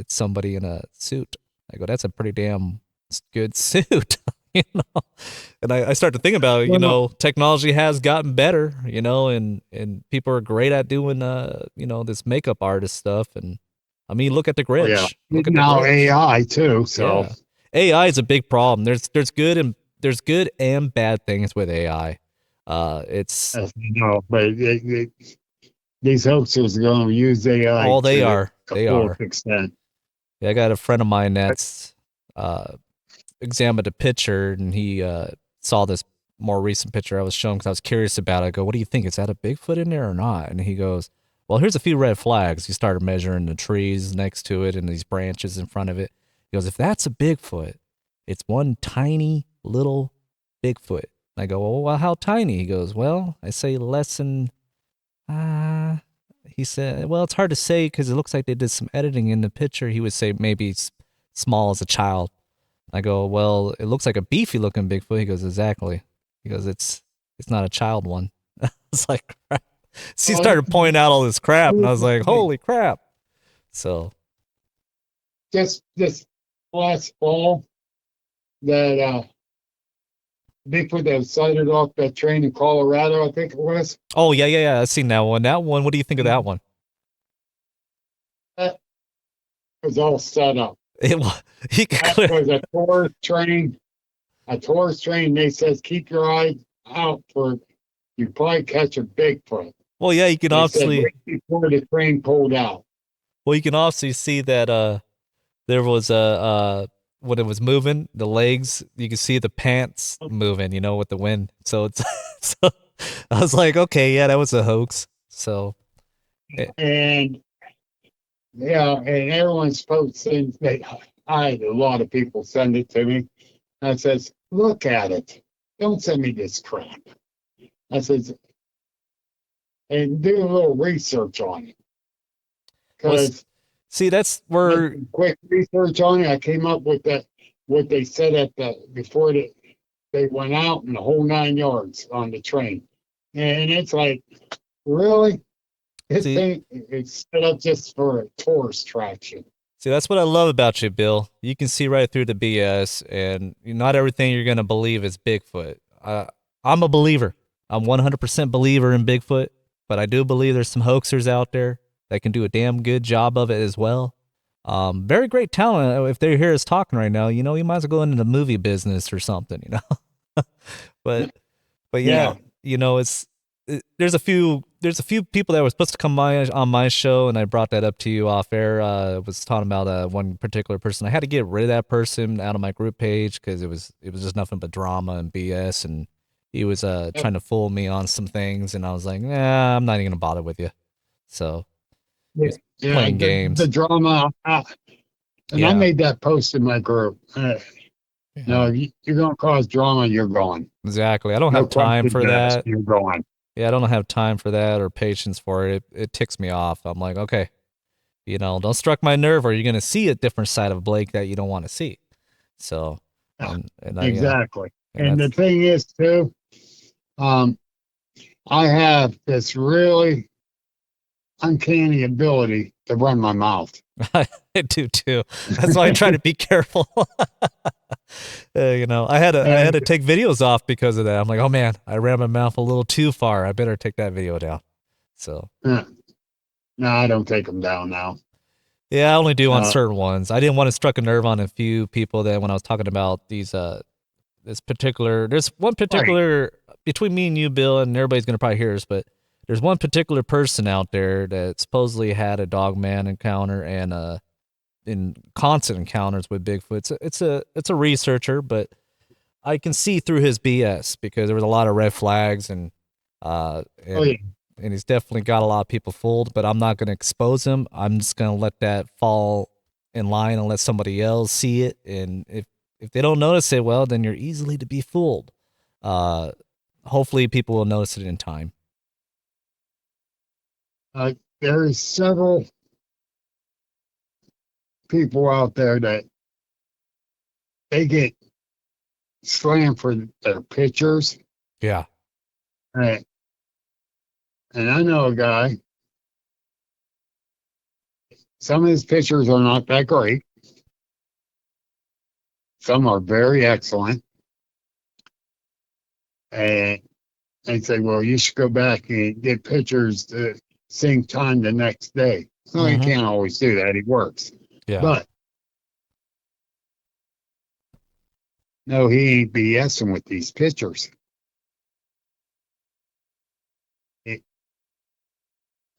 somebody in a suit. I go, that's a pretty damn good suit. you know. And I start to think about, technology has gotten better, and people are great at doing this makeup artist stuff. And I mean, look at the Oh, yeah. Grinch. Look at the Now Grinch. AI too. So Yeah. AI is a big problem. There's good and bad things with AI. It's but these hoaxers are going to use AI all they to are. the They fullest are. extent. Yeah, I got a friend of mine that's examined a picture, and he saw this more recent picture I was showing because I was curious about it. I go, what do you think? Is that a Bigfoot in there or not? And he goes, well, here's a few red flags. He started measuring the trees next to it and these branches in front of it. He goes, if that's a Bigfoot, it's one tiny little Bigfoot. I go, well, how tiny? He goes, well, I say less than, he said, well, it's hard to say because it looks like they did some editing in the picture. He would say maybe small as a child. I go, well, it looks like a beefy looking Bigfoot. He goes, exactly. He goes, it's not a child one. It's like crap. So he started pointing out all this crap, and I was like, holy crap. So Just this last fall, that Bigfoot that was sighted off that train in Colorado, I think it was. oh yeah, I've seen that one. What do you think of that one? That was all set up. It was That was a tourist train. A tourist train. They says keep your eyes out for you probably catch a Bigfoot. well, yeah, you can They said obviously right before the train pulled out. well, you can obviously see that there was a when it was moving, the legs, you can see the pants moving, with the wind. So it's so I was like, okay, yeah, that was a hoax. So And yeah, and everyone's posting. I had a lot of people send it to me. I says, look at it. Don't send me this crap. I says, and do a little research on it. Because see, that's where quick research on it, I came up with that what they said before they went out and the whole 9 yards on the train. And it's like, really? This thing it's set up just for a tourist attraction. See, that's what I love about you, Bill. You can see right through the BS, and not everything you're going to believe is Bigfoot. I'm a believer. I'm 100% believer in Bigfoot, but I do believe there's some hoaxers out there that can do a damn good job of it as well. Very great talent. If they hear us talking right now, you might as well go into the movie business or something, but yeah, there's a few people that were supposed to come on my show, and I brought that up to you off air. I was talking about one particular person. I had to get rid of that person out of my group page because it was just nothing but drama and BS, and he was trying to fool me on some things, and I was like, nah, I'm not even gonna bother with you. So he's playing games. The drama, I made that post in my group. No, you're gonna cause drama, you're gone. Exactly. I don't have time for that. You're gone. Yeah, I don't have time for that or patience for it. It ticks me off. I'm like, okay, don't strike my nerve, or you're gonna see a different side of Blake that you don't want to see. So, exactly. And the thing is too, I have this really uncanny ability to run my mouth. I do too. That's why I try to be careful. I had to take videos off because of that. I'm like, oh man, I ran my mouth a little too far. I better take that video down. So no, I don't take them down now. Yeah, I only do on certain ones. I didn't want to struck a nerve on a few people that when I was talking about there's one particular between me and you, Bill, and everybody's gonna probably hear us, but there's one particular person out there that supposedly had a dogman encounter and in constant encounters with Bigfoot. It's a researcher, but I can see through his BS because there was a lot of red flags and he's definitely got a lot of people fooled. But I'm not going to expose him. I'm just going to let that fall in line and let somebody else see it. And if they don't notice it, well, then you're easily to be fooled. hopefully people will notice it in time. There's several people out there that they get slammed for their pictures. Yeah. And, and I know a guy, some of his pictures are not that great. Some are very excellent. And they say, well, you should go back and get pictures the same time the next day. No, he Mm-hmm. can't always do that. He works. Yeah. But no, he ain't BSing with these pictures.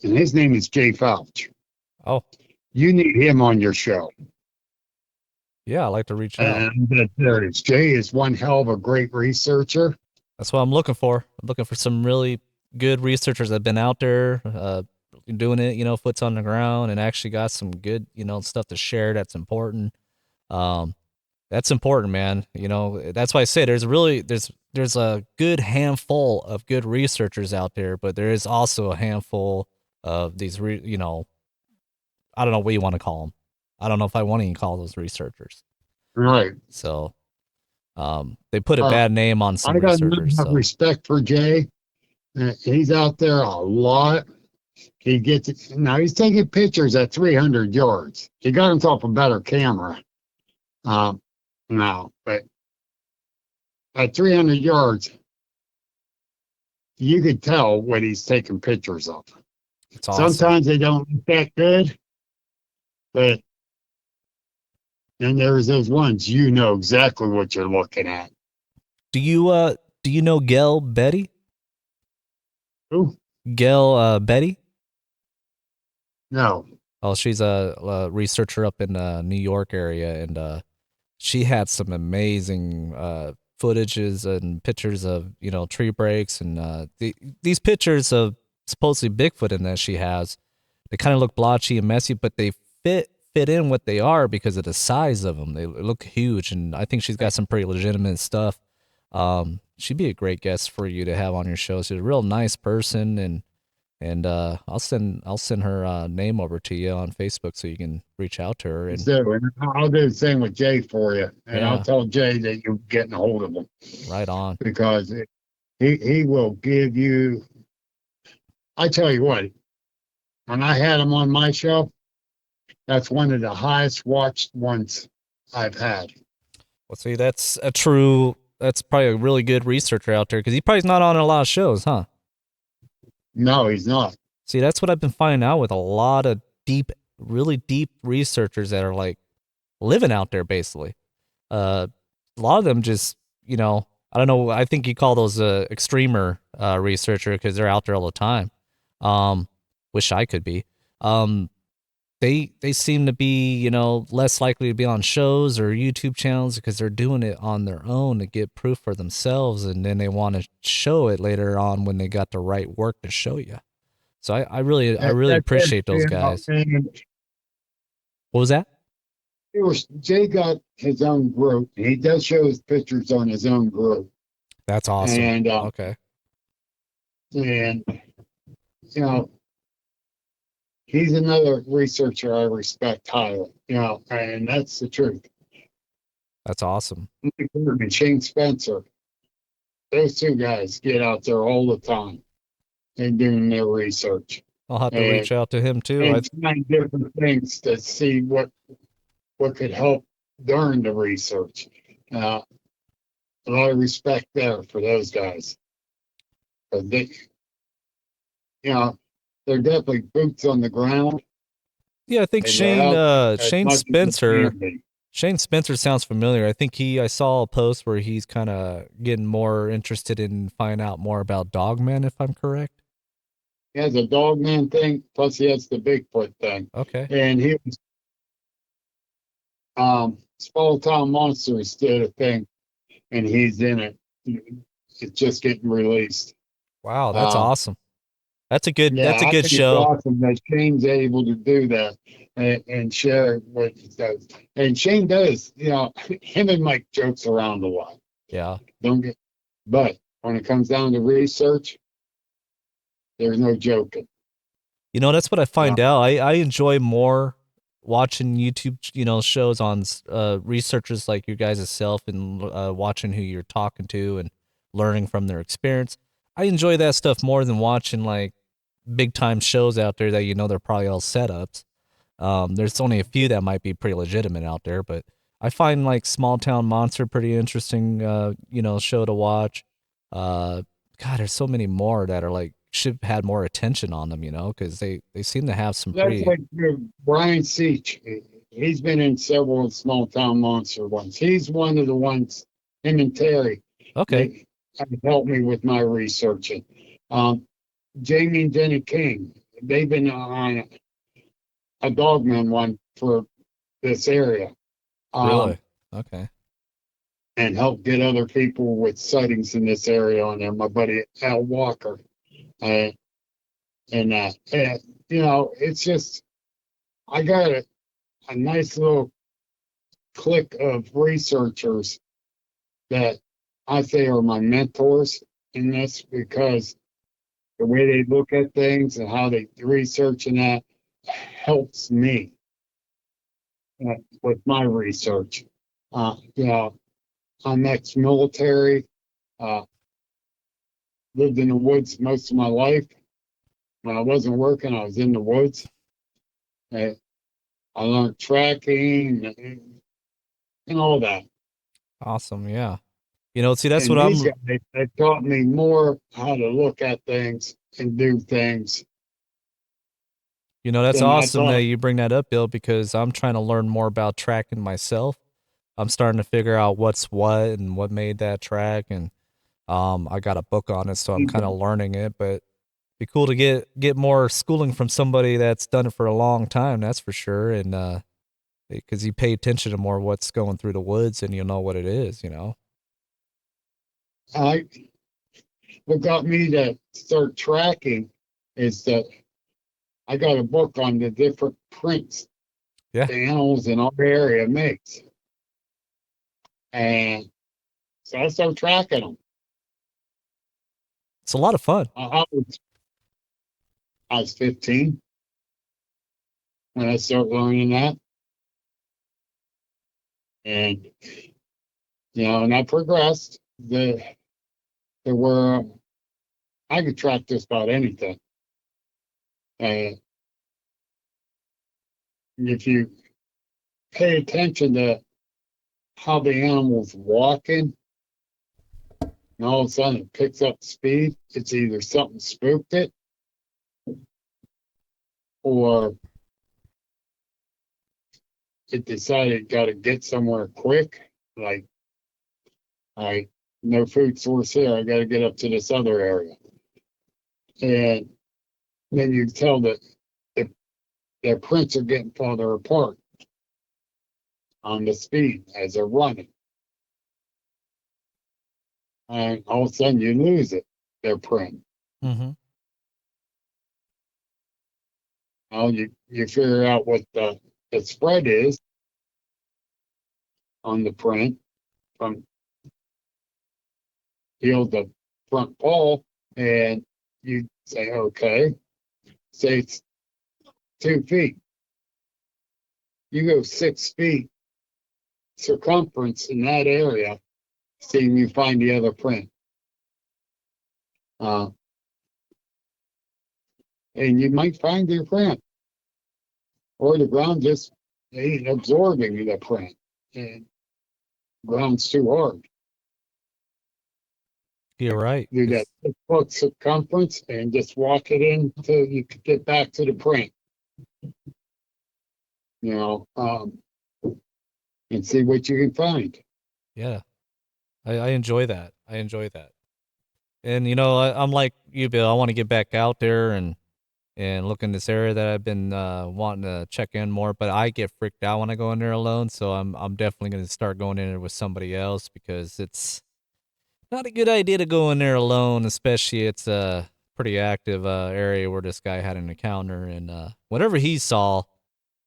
And his name is Jay Fouch. Oh, You need him on your show. yeah. I like to reach out. And there it is. Jay is one hell of a great researcher. That's what I'm looking for. I'm looking for some really good researchers that have been out there, doing it, foots on the ground, and actually got some good, stuff to share. That's important. Um, that's important, man. That's why I say there's a good handful of good researchers out there, but there is also a handful of these, I don't know what you want to call them. I don't know if I want to even call those researchers. Right. So, they put a Uh, bad name on some I got researchers. enough So respect for Jay. He's out there a lot. He gets it. Now he's taking pictures at 300 yards. He got himself a better camera now, but at 300 yards, you could tell what he's taking pictures of. it's awesome. Sometimes they don't look that good, but then there's those ones you know exactly what you're looking at. Do you know Gail Betty? Who? Gail Betty? No. Oh, she's a researcher up in New York area, and she had some amazing footages and pictures of tree breaks and these pictures of supposedly Bigfoot in that she has. They kind of look blotchy and messy, but they fit in what they are because of the size of them. They look huge, and I think she's got some pretty legitimate stuff. She'd be a great guest for you to have on your show. She's a real nice person, and I'll send her name over to you on Facebook so you can reach out to her. And So, and I'll do the same with Jay for you, and I'll yeah, tell Jay that you're getting a hold of him right on. because he will give you. I tell you what, when I had him on my show, that's one of the highest watched ones I've had. Well, see, that's probably a really good researcher out there because he probably's not on a lot of shows, huh? No, he's not. See, that's what I've been finding out with a lot of really deep researchers that are like living out there basically. A lot of them just, I don't know. I think you call those extremer researcher because they're out there all the time. Wish I could be. They seem to be, less likely to be on shows or YouTube channels because they're doing it on their own to get proof for themselves, and then they want to show it later on when they got the right work to show you. So I really That's appreciate those guys. and What was that? Jay got his own group. He does show his pictures on his own group, That's awesome. and Okay. and he's another researcher I respect highly. And that's the truth. That's awesome. Mike Bird and Shane Spencer, those two guys get out there all the time and doing their research I'll have to reach out to him too. and trying different things to see what could help during the research. A lot of respect there for those guys. But they, they're definitely boots on the ground. Yeah, I think and Shane Spencer. Shane Spencer sounds familiar. I think I saw a post where he's kind of getting more interested in finding out more about Dogman, if I'm correct. He has a Dogman thing, plus he has the Bigfoot thing. Okay. And he was Small Town Monsters did a thing, and he's in it. It's just getting released. Wow, that's awesome. That's a good I think show. It's awesome that Shane's able to do that and share what he does. And Shane does, him and Mike jokes around a lot. Yeah. But when it comes down to research, there's no joking. You know, that's what I Uh, find out. I enjoy more watching YouTube, shows on researchers like you guys itself and watching who you're talking to and learning from their experience. I enjoy that stuff more than watching like big time shows out there that they're probably all setups. There's only a few that might be pretty legitimate out there, but I find like Small Town Monster pretty interesting, show to watch. Uh, God, there's so many more that are like should have had more attention on them, because they seem to have some that's pretty like Brian Seach. He's been in several small town monster ones. He's one of the ones, him and Terry, okay, they have helped me with my researching. Um, Jamie and Jenny King, they've been on a dogman one for this area. really, okay, And help get other people with sightings in this area on there. My buddy Al Walker. Uh, and it's just, I got a nice little clique of researchers that I say are my mentors in this because the way they look at things and how they research and that helps me with my research. I'm ex-military, uh, lived in the woods most of my life. When I wasn't working, I was in the woods. Uh, I learned tracking and all that. awesome, yeah. See, that's And what these I'm. guys, they taught me more how to look at things and do things That's than I awesome that thought. you bring that up, Bill, because I'm trying to learn more about tracking myself. I'm starting to figure out what's what and what made that track, and I got a book on it, so I'm kind of learning it. But be cool to get more schooling from somebody that's done it for a long time. That's for sure, and because you pay attention to more what's going through the woods, and you'll know what it is. I what got me to start tracking is that I got a book on the different prints Yeah, the animals in our area makes, and so I started tracking them. it's a lot of fun. I was 15 when I started learning that, and and I progressed. There were I could track just about anything. And if you pay attention to how the animal's walking, and all of a sudden it picks up speed, it's either something spooked it or it decided it got to get somewhere quick. Like, I no food source here, I got to get up to this other area. And then you tell that the, their prints are getting farther apart on the speed as they're running. And all of a sudden you lose it, their print. Mm-hmm. You figure out what the spread is on the print from heel to front paw, and you say, okay, say it's 2 feet. You go 6 feet circumference in that area, see if you find the other print. Uh, and you might find your print, or the ground just ain't absorbing the print, and the ground's too hard. You're right. Do that 6 foot circumference and just walk it in until you can get back to the print. You know, and see what you can find. Yeah, I enjoy that. I enjoy that. And I'm like you, Bill. I want to get back out there and look in this area that I've been wanting to check in more. But I get freaked out when I go in there alone, so I'm definitely going to start going in there with somebody else because it's not a good idea to go in there alone, especially it's a pretty active area where this guy had an encounter, and whatever he saw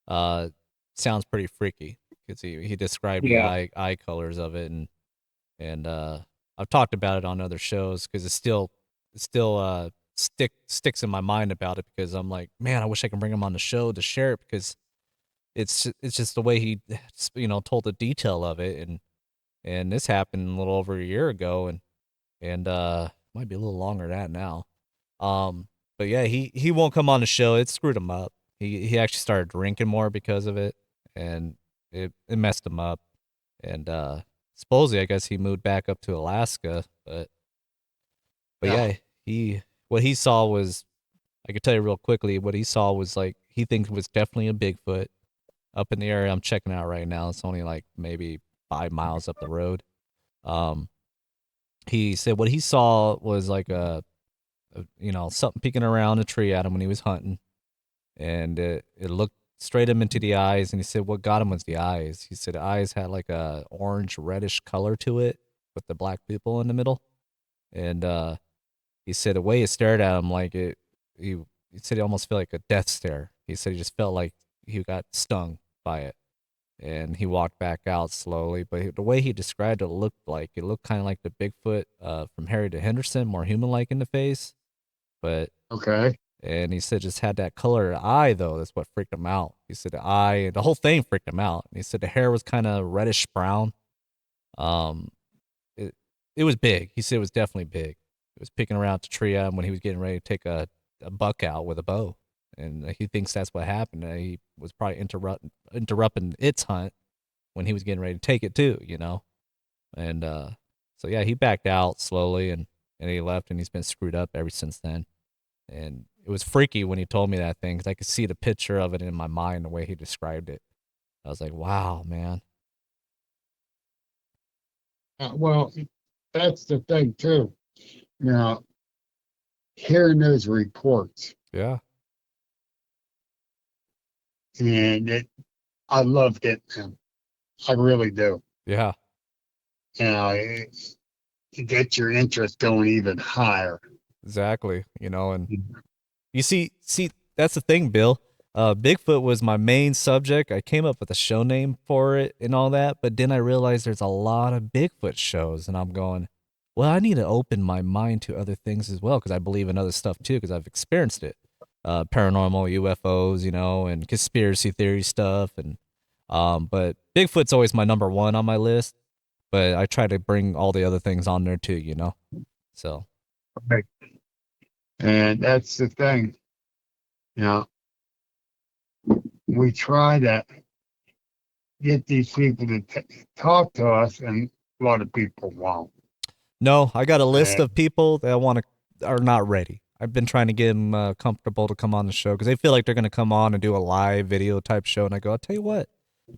uh, sounds pretty freaky because he described the Yeah. eye colors of it, and I've talked about it on other shows because it still sticks in my mind about it because I'm like, man, I wish I could bring him on the show to share it because it's just the way he told the detail of it and this happened a little over a year ago and might be a little longer than that now. But yeah, he won't come on the show. It screwed him up. He actually started drinking more because of it, and it messed him up. And supposedly, I guess he moved back up to Alaska. But Yeah. yeah, he what he saw was I could tell you real quickly. What he saw was like he thinks was definitely a Bigfoot up in the area I'm checking out right now. It's only like maybe 5 miles up the road. Um, he said what he saw was like something peeking around a tree at him when he was hunting, and it looked straight him into the eyes. And he said what got him was the eyes. He said the eyes had like a orange reddish color to it with the black people in the middle. And he said the way it stared at him, like he, he said he almost felt like a death stare. He said he just felt like he got stung by it. And he walked back out slowly. But the way he described it looked kind of like the Bigfoot from Harry to Henderson, more human-like in the face. But Okay. and he said just had that color eye though. That's what freaked him out. He said the whole thing freaked him out. And he said the hair was kind of reddish brown. Um, it it was big. He said it was definitely big. It was picking around the tree at him when he was getting ready to take a buck out with a bow, and he thinks that's what happened. He was probably interrupting its hunt when he was getting ready to take it too. And so yeah, he backed out slowly and he left, and he's been screwed up ever since then. And it was freaky when he told me that thing because I could see the picture of it in my mind the way he described it. I was like, wow, man. Well, that's the thing too. Now, hearing those reports, Yeah, and I love getting them. I really do. yeah, To get your interest going even higher. exactly. And you see, that's the thing, Bill. Bigfoot was my main subject. I came up with a show name for it and all that, but then I realized there's a lot of Bigfoot shows, and I'm going, well, I need to open my mind to other things as well because I believe in other stuff too because I've experienced it, paranormal, UFOs, and conspiracy theory stuff, but Bigfoot's always my number one on my list. But I try to bring all the other things on there too. So Right. And that's the thing. You know, we try to get these people to talk to us, and a lot of people won't. no, I got a list And of people that are not ready. I've been trying to get them comfortable to come on the show because they feel like they're going to come on and do a live video type show. And I go, I'll tell you what,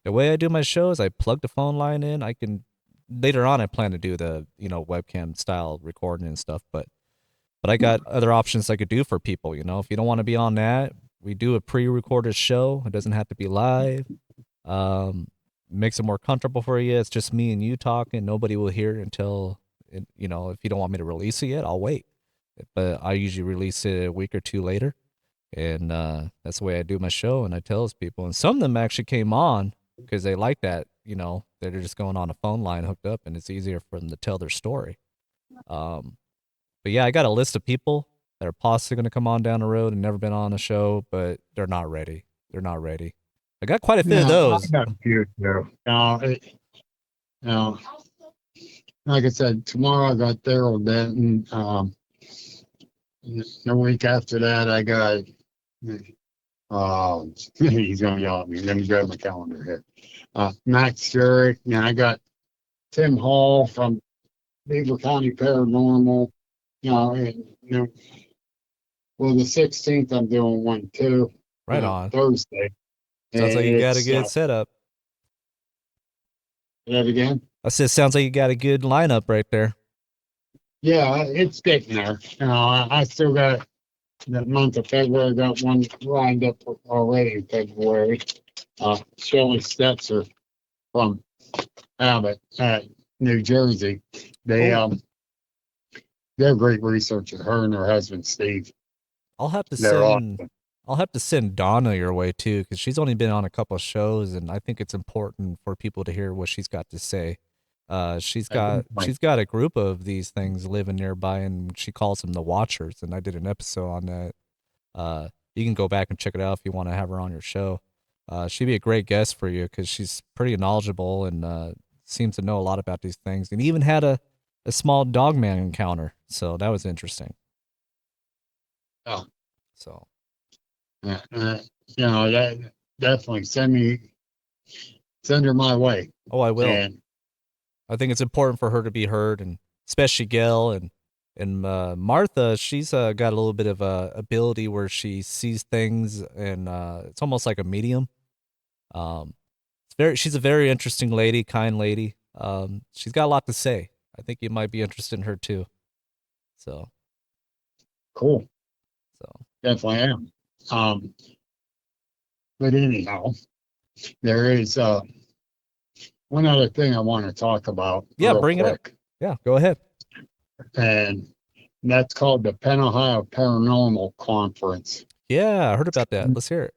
the way I do my shows, I plug the phone line in. I can later on. I plan to do the webcam style recording and stuff, but I got other options I could do for people. If you don't want to be on that, we do a pre-recorded show. It doesn't have to be live. Um, Makes it more comfortable for you. It's just me and you talking. Nobody will hear it until if you don't want me to release it yet, I'll wait. But I usually release it a week or two later, and that's the way I do my show. And I tell those people, and some of them actually came on because they like that. They're just going on a phone line hooked up, and it's easier for them to tell their story. Um, but yeah, I got a list of people that are possibly going to come on down the road and never been on a show, but they're not ready. They're not ready. I got quite a few of yeah, I those. got a few too. You know, like I said, tomorrow I got Daryl Denton. The week after that, I got. He's gonna yell at me. Let me grab my calendar here. Max Sherrick. Yeah, I got Tim Hall from Beaver County Paranormal. And, well, the 16th I'm doing one too. Right on. Thursday. Sounds like you got a It's good setup. that again. I said, sounds like you got a good lineup right there. Yeah, it's getting there. I still got the month of February. I got one lined up already in February. Shelley Stetzer from Abbott, New Jersey. They Oh, they're great researchers. Her and her husband Steve. I'll have to They're send awesome. I'll have to send Donna your way too, because she's only been on a couple of shows, and I think it's important for people to hear what she's got to say. She's at got this point. a group of these things living nearby, and she calls them the Watchers. And I did an episode on that. You can go back and check it out if you want to have her on your show. She'd be a great guest for you because she's pretty knowledgeable and seems to know a lot about these things. And even had a small dogman encounter, so that was interesting. Oh, So yeah, that definitely send her my way. oh, I will. And I think it's important for her to be heard, and especially Gail and Martha. She's got a little bit of a ability where she sees things, and it's almost like a medium. She's a very interesting lady, kind lady. She's got a lot to say. I think you might be interested in her too. So cool, so definitely am. Um, but anyhow, there is one other thing I want to talk about yeah, real bring it up. quick, Yeah, go ahead. and that's called the Penn Ohio Paranormal Conference. Yeah, I heard about that. Let's hear it.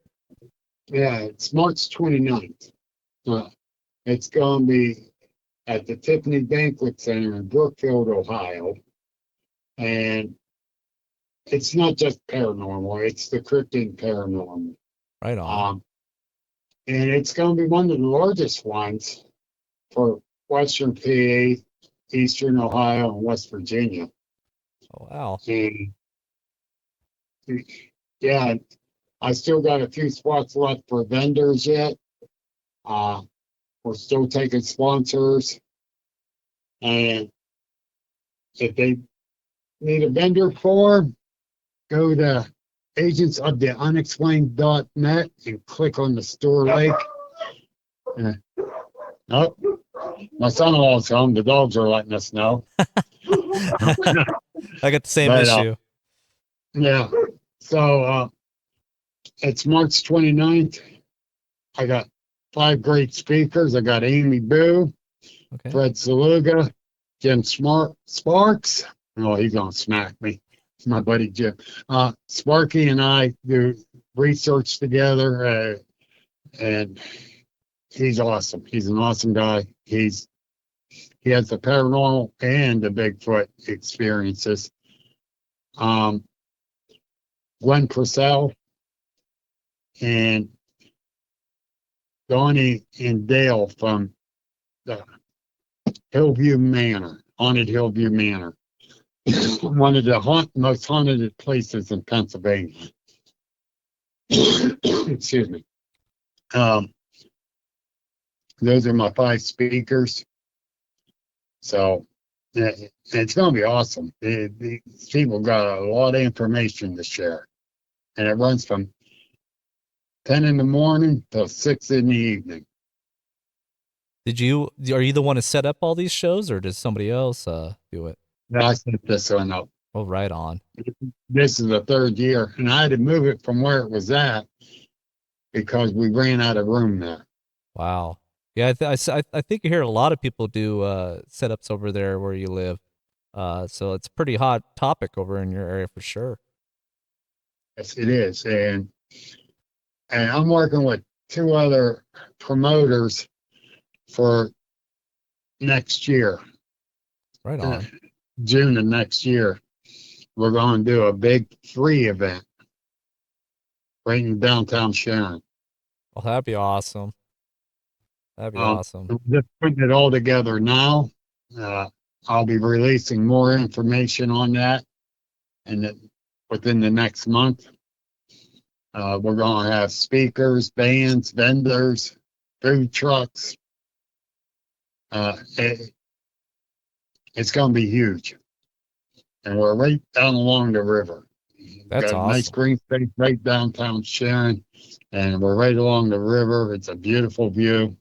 Yeah, it's March 29th. Uh, it's going to be at the Tiffany Banquet Center in Brookfield, Ohio. And it's not just paranormal, it's the cryptid paranormal. Right on. Um, and it's going to be one of the largest ones for Western PA, Eastern Ohio, and West Virginia. Oh wow. And yeah, I still got a few spots left for vendors yet. Uh, we're still taking sponsors. And if they need a vendor form, go to agents of the unexplained.net and click on the store link. And, oh, my son-in-law's home. The dogs are letting us know. I got the same But issue. yeah, so it's March 29th. I got 5 great speakers. I got Amy Boo, Okay. Fred Saluga, Jim Sparks. Oh, he's gonna smack me. It's my buddy Jim. Sparky and I do research together, and he's awesome. He's an awesome guy. He has the paranormal and the Bigfoot experiences. Glenn Purcell and Donnie and Dale from the Hillview Manor, haunted Hillview Manor, one of the most haunted places in Pennsylvania. Excuse me. Those are my 5 speakers. So it's going to be awesome. These people got a lot of information to share, and it runs from 10 in the morning till 6 in the evening. Are you the one to set up all these shows, or does somebody else do it? I set this one up. Oh, right on. This is the 3rd year, and I had to move it from where it was at because we ran out of room there. Wow. Yeah, I think you hear a lot of people do setups over there where you live. So it's a pretty hot topic over in your area for sure. Yes, it is. And I'm working with 2 other promoters for next year, Right on. June of next year. We're going to do a big free event right in downtown Sharon. Well, that'd be awesome. That'd be awesome. Just putting it all together now. I'll be releasing more information on that, and within the next month, we're going to have speakers, bands, vendors, food trucks. It's going to be huge, and we're right down along the river. That's Got a nice awesome. green space right downtown Sharon, and we're right along the river. It's a beautiful view,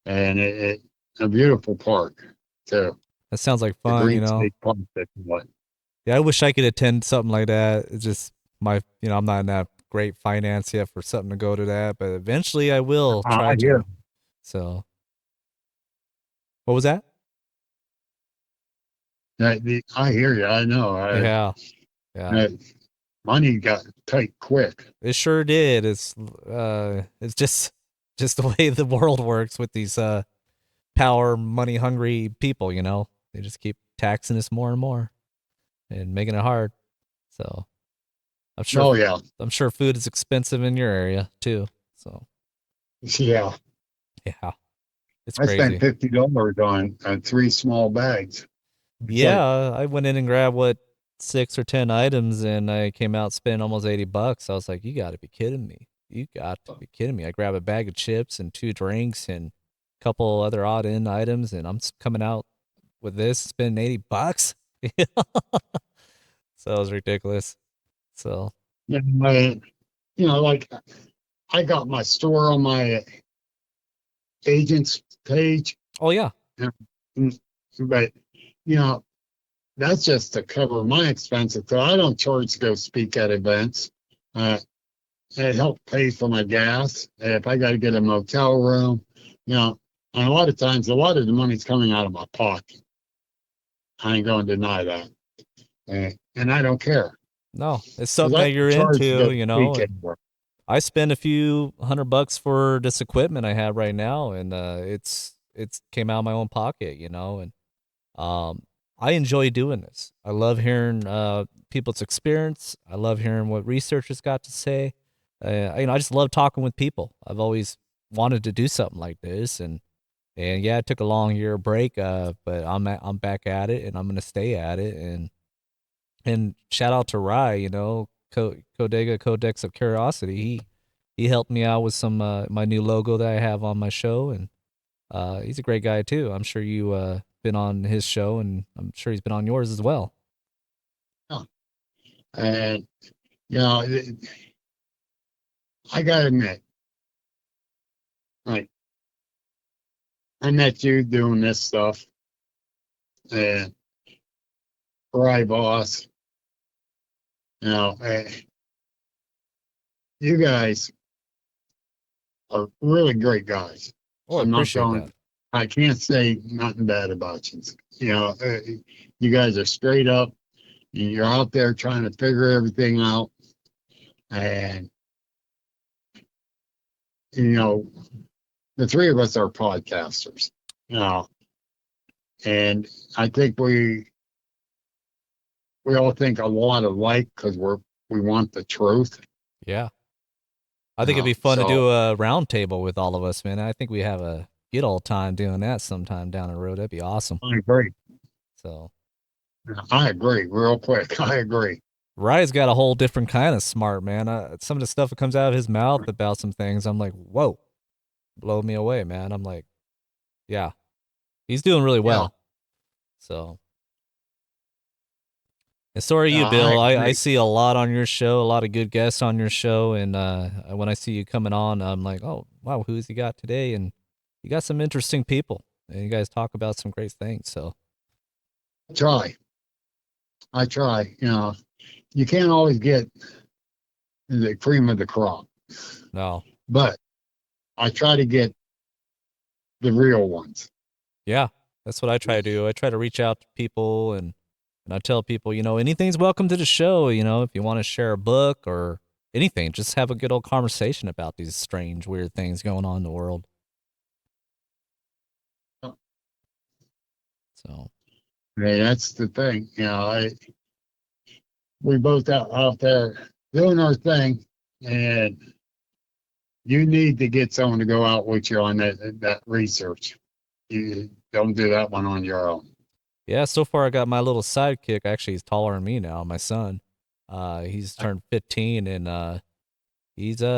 and it's a beautiful park too. That sounds like The fun, you Green know. State Park, that's what. Yeah, I wish I could attend something like that. It's just I'm not in that great finance yet for something to go to that, but eventually I will try I hear. to. So, what was that? I hear you. I know. Yeah. Yeah. I, money got tight quick. It sure did. It's just the way the world works with these power, money hungry people, you know. They just keep taxing us more and more and making it hard. So I'm sure Oh yeah, I'm sure food is expensive in your area too. So yeah. yeah, it's I spent crazy. $50 on 3 small bags. It's like, Yeah, I went in and grabbed what 6 or 10 items, and I came out spending almost $80. I was like, "You got to be kidding me! You got to be kidding me!" I grabbed a bag of chips and 2 drinks and a couple other odd end items, and I'm coming out with this spending $80. So it was ridiculous. So my, like I got my store on my agent's page, oh yeah, and- but you know, that's just to cover my expenses. So I don't charge to go speak at events. Uh, it helps pay for my gas. If I got to get a motel room, you know, and a lot of times, a lot of the money's coming out of my pocket. I ain't going to deny that. And I don't care no, it's because something I that you're don't charge to into, go you know, speak and anywhere. I spend a few $100 for this equipment I have right now, and it's came out of my own pocket, you know, and um, I enjoy doing this. I love hearing people's experience. I love hearing what researchers got to say. I just love talking with people. I've always wanted to do something like this, and yeah, it took a long year break, but I'm back at it, and I'm gonna stay at it, and shout out to Rye, you know, Codega Codex of Curiosity. He helped me out with some my new logo that I have on my show, and he's a great guy too. I'm sure you been on his show, and I'm sure he's been on yours as well. Huh. And you know, I gotta admit, like I met you doing this stuff, and Rye Boss, you know, you guys are really great guys. Oh, I I'm not appreciate going, that. I can't say nothing bad about you. You know, you guys are straight up. You're out there trying to figure everything out. And, you know, the three of us are podcasters, you know, and I think we all think a lot alike because we want the truth. Yeah, I think it'd be fun to So do a round table with all of us, man. I think we have a good old time doing that sometime down the road. That'd be awesome. I agree. So I agree. Real quick, I agree. Rye's got a whole different kind of smart, man. Some of the stuff that comes out of his mouth about some things, I'm like, whoa, blow me away, man. I'm like, yeah, he's doing really Yeah, well. So, and so are yeah, you, I Bill. I agree. see a lot on your show, a lot of good guests on your show, and when I see you coming on, I'm like, oh wow, who's he got today? And you got some interesting people, and you guys talk about some great things. So, Try. I try. You know, you can't always get the cream of the crop, no, but I try to get the real ones. yeah, that's what I try to do. I try to reach out to people, and I tell people, you know, anything's welcome to the show. You know, if you want to share a book or anything, just have a good old conversation about these strange, weird things going on in the world. So, Hey, that's the thing. You know, we both out there doing our thing, and you need to get someone to go out with you on that research. You don't do that one on your own. yeah, so far I got my little sidekick. Actually, he's taller than me now, my son. He's turned 15, and he's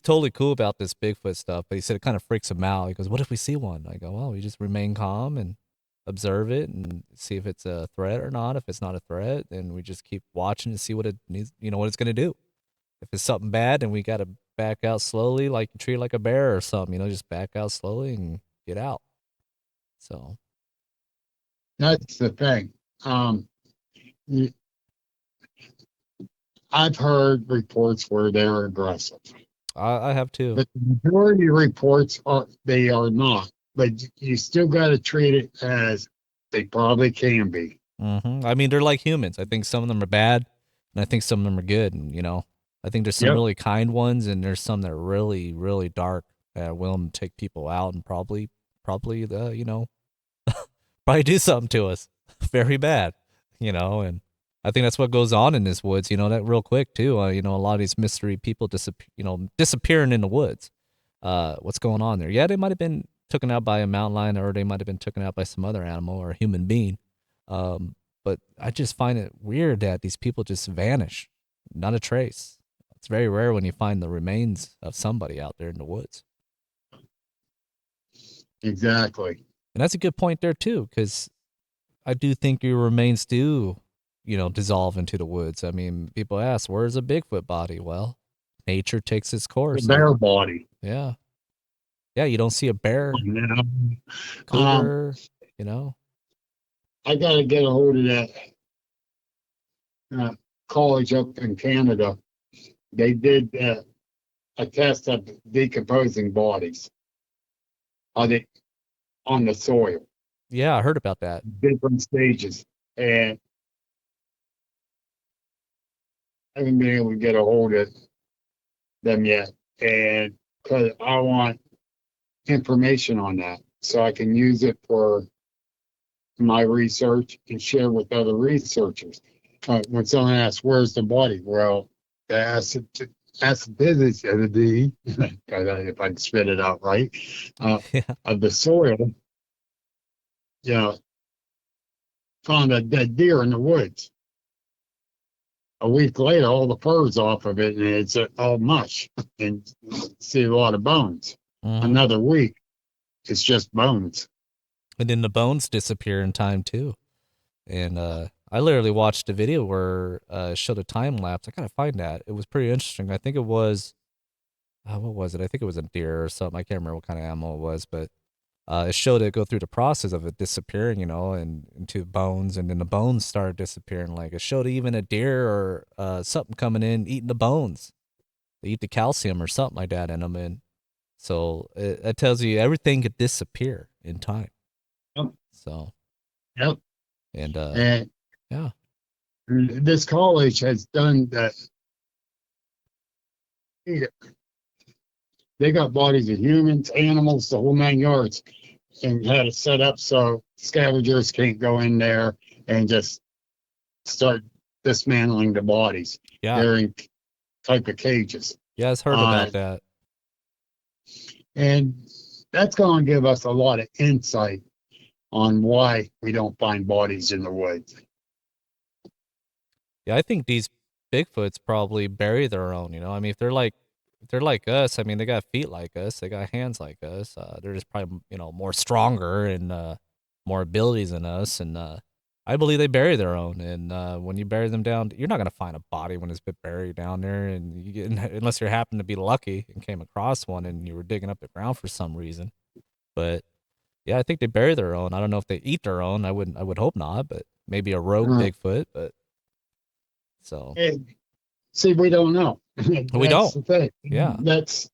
totally cool about this Bigfoot stuff, but he said it kind of freaks him out. He goes, "What if we see one?" I go, "Well, we just remain calm and observe it and see if it's a threat or not. If it's not a threat, then we just keep watching to see what it needs, you know, what it's going to do. If it's something bad, then we got to back out slowly, like treat it like a bear or something, you know, just back out slowly and get out." So, That's the thing. Um, you- I've heard reports where they're aggressive, I have too. but the majority of reports are they are not. But you still got to treat it as they probably can be. I mean, they're like humans. I think some of them are bad, and I think some of them are good. And you know, I think there's some Yep. really kind ones, and there's some that are really, really dark, willing to take people out and probably probably probably do something to us very bad, and I think that's what goes on in this woods, that real quick too. A lot of these mystery people disappearing in the woods. What's going on there? Yeah, they might have been taken out by a mountain lion, or they might have been taken out by some other animal or a human being. Um, but I just find it weird that these people just vanish, not a trace. It's very rare when you find the remains of somebody out there in the woods. Exactly. And that's a good point there too, because I do think your remains do, dissolve into the woods. I mean, people ask, where's a Bigfoot body? Well, nature takes its The course. bear body. Yeah. Yeah, you don't see a bear, You know? Um, cougar, you know? I got to get a hold of that uh, college up in Canada. They did a test of decomposing bodies on the soil, Yeah, I heard about that. different stages, and I haven't been able to get a hold of them yet. And because I want information on that, so I can use it for my research and share with other researchers. When someone asks, "Where's the body?" Well, they ask the physicist, if I can spit it out right, Yeah. of the soil. You know, found a dead deer in the woods. A week later, all the fur's off of it, and it's all mush, and see a lot of bones. Hmm. Another week, it's just bones. And then the bones disappear in time too. And I literally watched a video where it showed a time lapse. I gotta find that. It was pretty interesting. I think it was what was it? I think it was a deer or something. I can't remember what kind of animal it was, but it showed it go through the process of it disappearing, and into bones, and then the bones started disappearing. Like it showed even a deer or something coming in eating the bones. They eat the calcium or something like that in them, and so it tells you everything could disappear in time. Yep. So Yep. and And yeah, this college has done that. They got bodies of humans, animals, the whole 9 yards, and had it set up so scavengers can't go in there and just start dismantling the bodies. yeah, They're in type of cages. yeah. I've heard Uh, about that. and that's going to give us a lot of insight on why we don't find bodies in the woods. Yeah, I think these Bigfoots probably bury their own. I mean, if they're like us, I mean, they got feet like us, they got hands like us. They're just probably more stronger and more abilities than us, and I believe they bury their own. And when you bury them down, you're not gonna find a body when it's been buried down there, and you get, unless you happen to be lucky and came across one and you were digging up the ground for some reason. But yeah, I think they bury their own. I don't know if they eat their own. I would hope not, but maybe a rogue Uh, Bigfoot. But so and see, we don't know. we That's don't. the thing. Yeah. That's,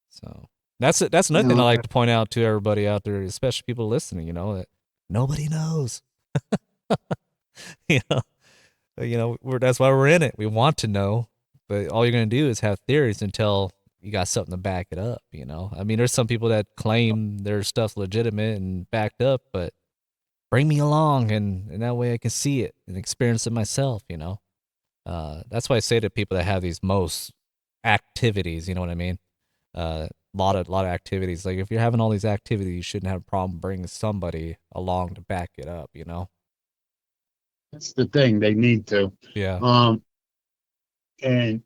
So that's you another thing I know, like to point out to everybody out there, especially people listening. That nobody knows. you know, that's why we're in it. We want to know, but all you're gonna do is have theories until you got something to back it up. I mean, there's some people that claim their stuff's legitimate and backed up, but bring me along, and that way I can see it and experience it myself. That's why I say to people that have these most activities. You know what I mean? Lot of activities. Like if you're having all these activities, you shouldn't have a problem bringing somebody along to back it up. that's the thing. They need to. Yeah. Um, and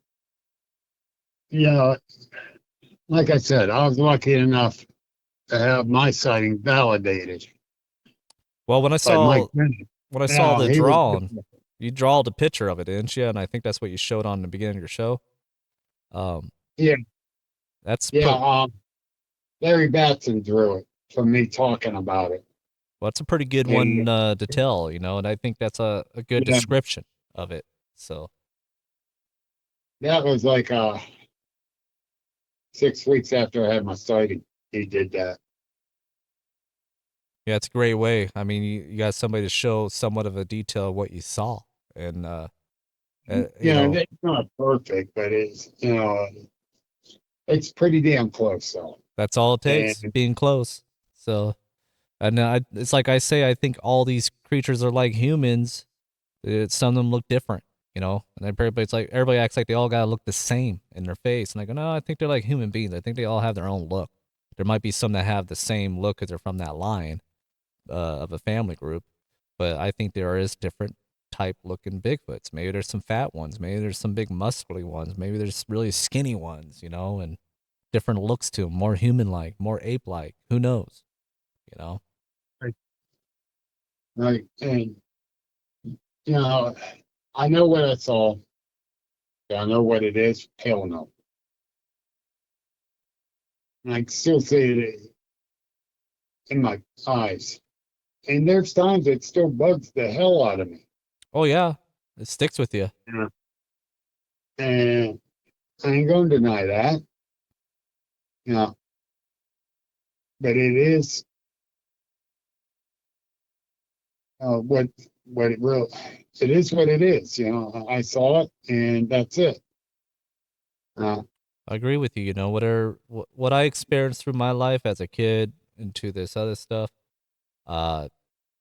you know, like I said, I was lucky enough to have my sighting validated Well, when I by saw Mike Bennett. when I saw Now the he was, drawing, you drawed a picture of it, didn't you? And I think that's what you showed on the beginning of your show. Um, yeah, that's yeah. put Larry Batson drew it from me talking about it, well, that's a pretty good one and to tell, and I think that's a good yeah, description of it. So that was like 6 weeks after I had my sighting. He did that. yeah, it's a great way. I mean, you got somebody to show somewhat of a detail of what you saw, and Yeah, it's not perfect, but it's pretty damn close though. that's all it And takes, being close. So, and it's like I say, I think all these creatures are like humans. Some of them look different, you know. And everybody's like, everybody acts like they all gotta look the same in their face. And I go, no, I think they're like human beings. I think they all have their own look. There might be some that have the same look because they're from that line of a family group, but I think there is different type looking Bigfoots. Maybe there's some fat ones. Maybe there's some big muscly ones. Maybe there's really skinny ones, you know, and different looks to them, more human like, more ape like. Who knows, you know? Right. Right. And, you know, I know what I saw. I know what it is. Hell no. And I can still see it in my eyes. And there's times it still bugs the hell out of me. Oh yeah, it sticks with you. Yeah. And I ain't going to deny that. You know, but it is what it really it is what it is. You know, I saw it and that's it. Uh, I agree with you. You know, what I experienced through my life as a kid into this other stuff. Uh,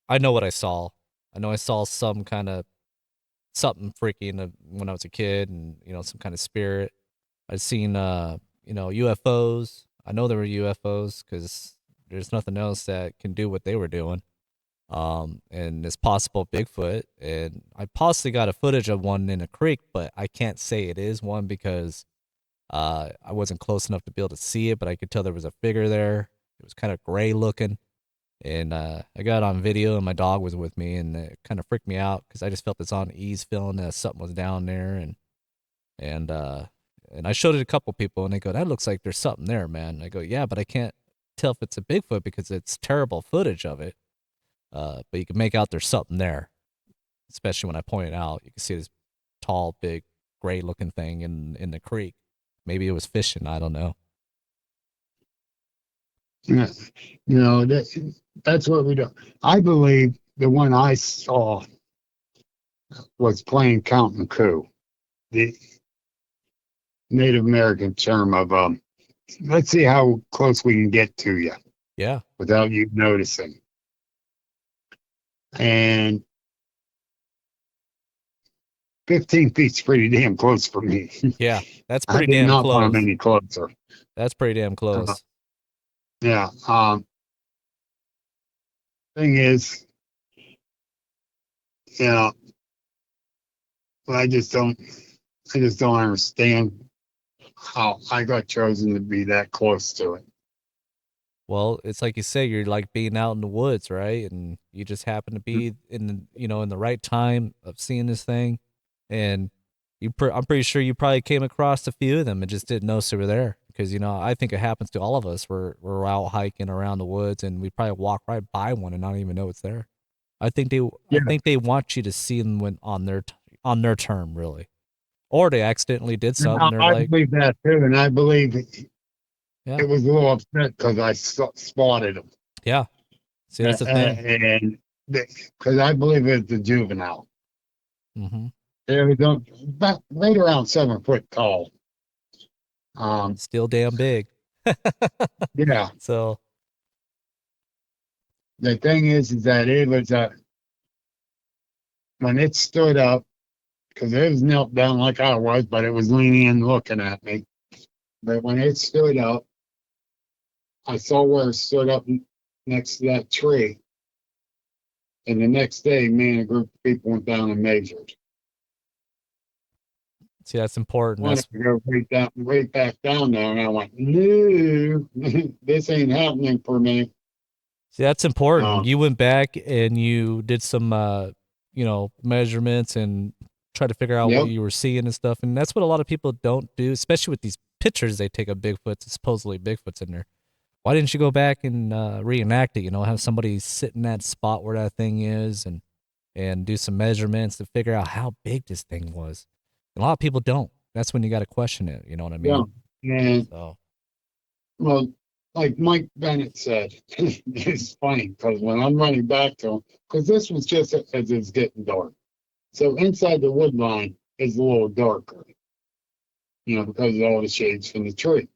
I know what I saw. I know I saw some kind of something freaky when I was a kid, and you know, some kind of spirit. I've seen you know, UFOs. I know there were UFOs because there's nothing else that can do what they were doing. And it's possible Bigfoot, and I possibly got a footage of one in a creek, but I can't say it is one because I wasn't close enough to be able to see it, but I could tell there was a figure there. It was kind of gray looking, and I got it on video, and my dog was with me, and it kind of freaked me out because I just felt this unease feeling that something was down there, and uh, and I showed it to a couple people, and they go, "That looks like there's something there, man." And I go, "Yeah, but I can't tell if it's a Bigfoot because it's terrible footage of it. But you can make out there's something there, especially when I point it out. You can see this tall, big, gray-looking thing in the creek. Maybe it was fishing. I don't know." yeah, you know, that's what we do. I believe the one I saw was playing Counting Coup, the Native American term of let's see how close we can get to you Yeah, without you noticing. And 15 feet's pretty damn close for me. yeah, that's I pretty did damn not want them close. any closer. That's pretty damn Uh, close. yeah. Thing is, you know, I just don't, I just don't understand how I got chosen to be that close to it. Well, it's like you say, you're like being out in the woods, right? And you just happen to be in the, you know, in the right time of seeing this thing, and I'm pretty sure you probably came across a few of them and just didn't know they were there. Because you know, I think it happens to all of us. We're out hiking around the woods, and we probably walk right by one and not even know it's there. I Yeah, think they want you to see them when on their term, really, or they accidentally did and something. They're I like, believe that too, and I believe yeah, it was a little upset because I spotted him, yeah. See, that's the thing. and because I believe it's a juvenile. Hmm. It was about right around 7 foot tall. Still damn big. Yeah, So the thing is that it was when it stood up because it was knelt down like I was, but it was leaning in looking at me. But when it stood up, I saw where it stood up next to that tree. And the next day, me and a group of people went down and measured. see, that's important. Wanted That's to go right back down there, and I went, no, this ain't happening for me. See, that's important. Um, You went back and you did some, you know, measurements and try to figure out what yep, you were seeing and stuff. And that's what a lot of people don't do, especially with these pictures they take of Bigfoot, supposedly Bigfoot's in there. Why didn't you go back and reenact it? You know, have somebody sit in that spot where that thing is and do some measurements to figure out how big this thing was. And a lot of people don't. That's when you got to question it. You know what I yeah. mean? And So well, like Mike Bennett said, it's funny because when I'm running back to him, because this was just as it's getting dark. So inside the wood line is a little darker, you know, because of all the shades from the tree.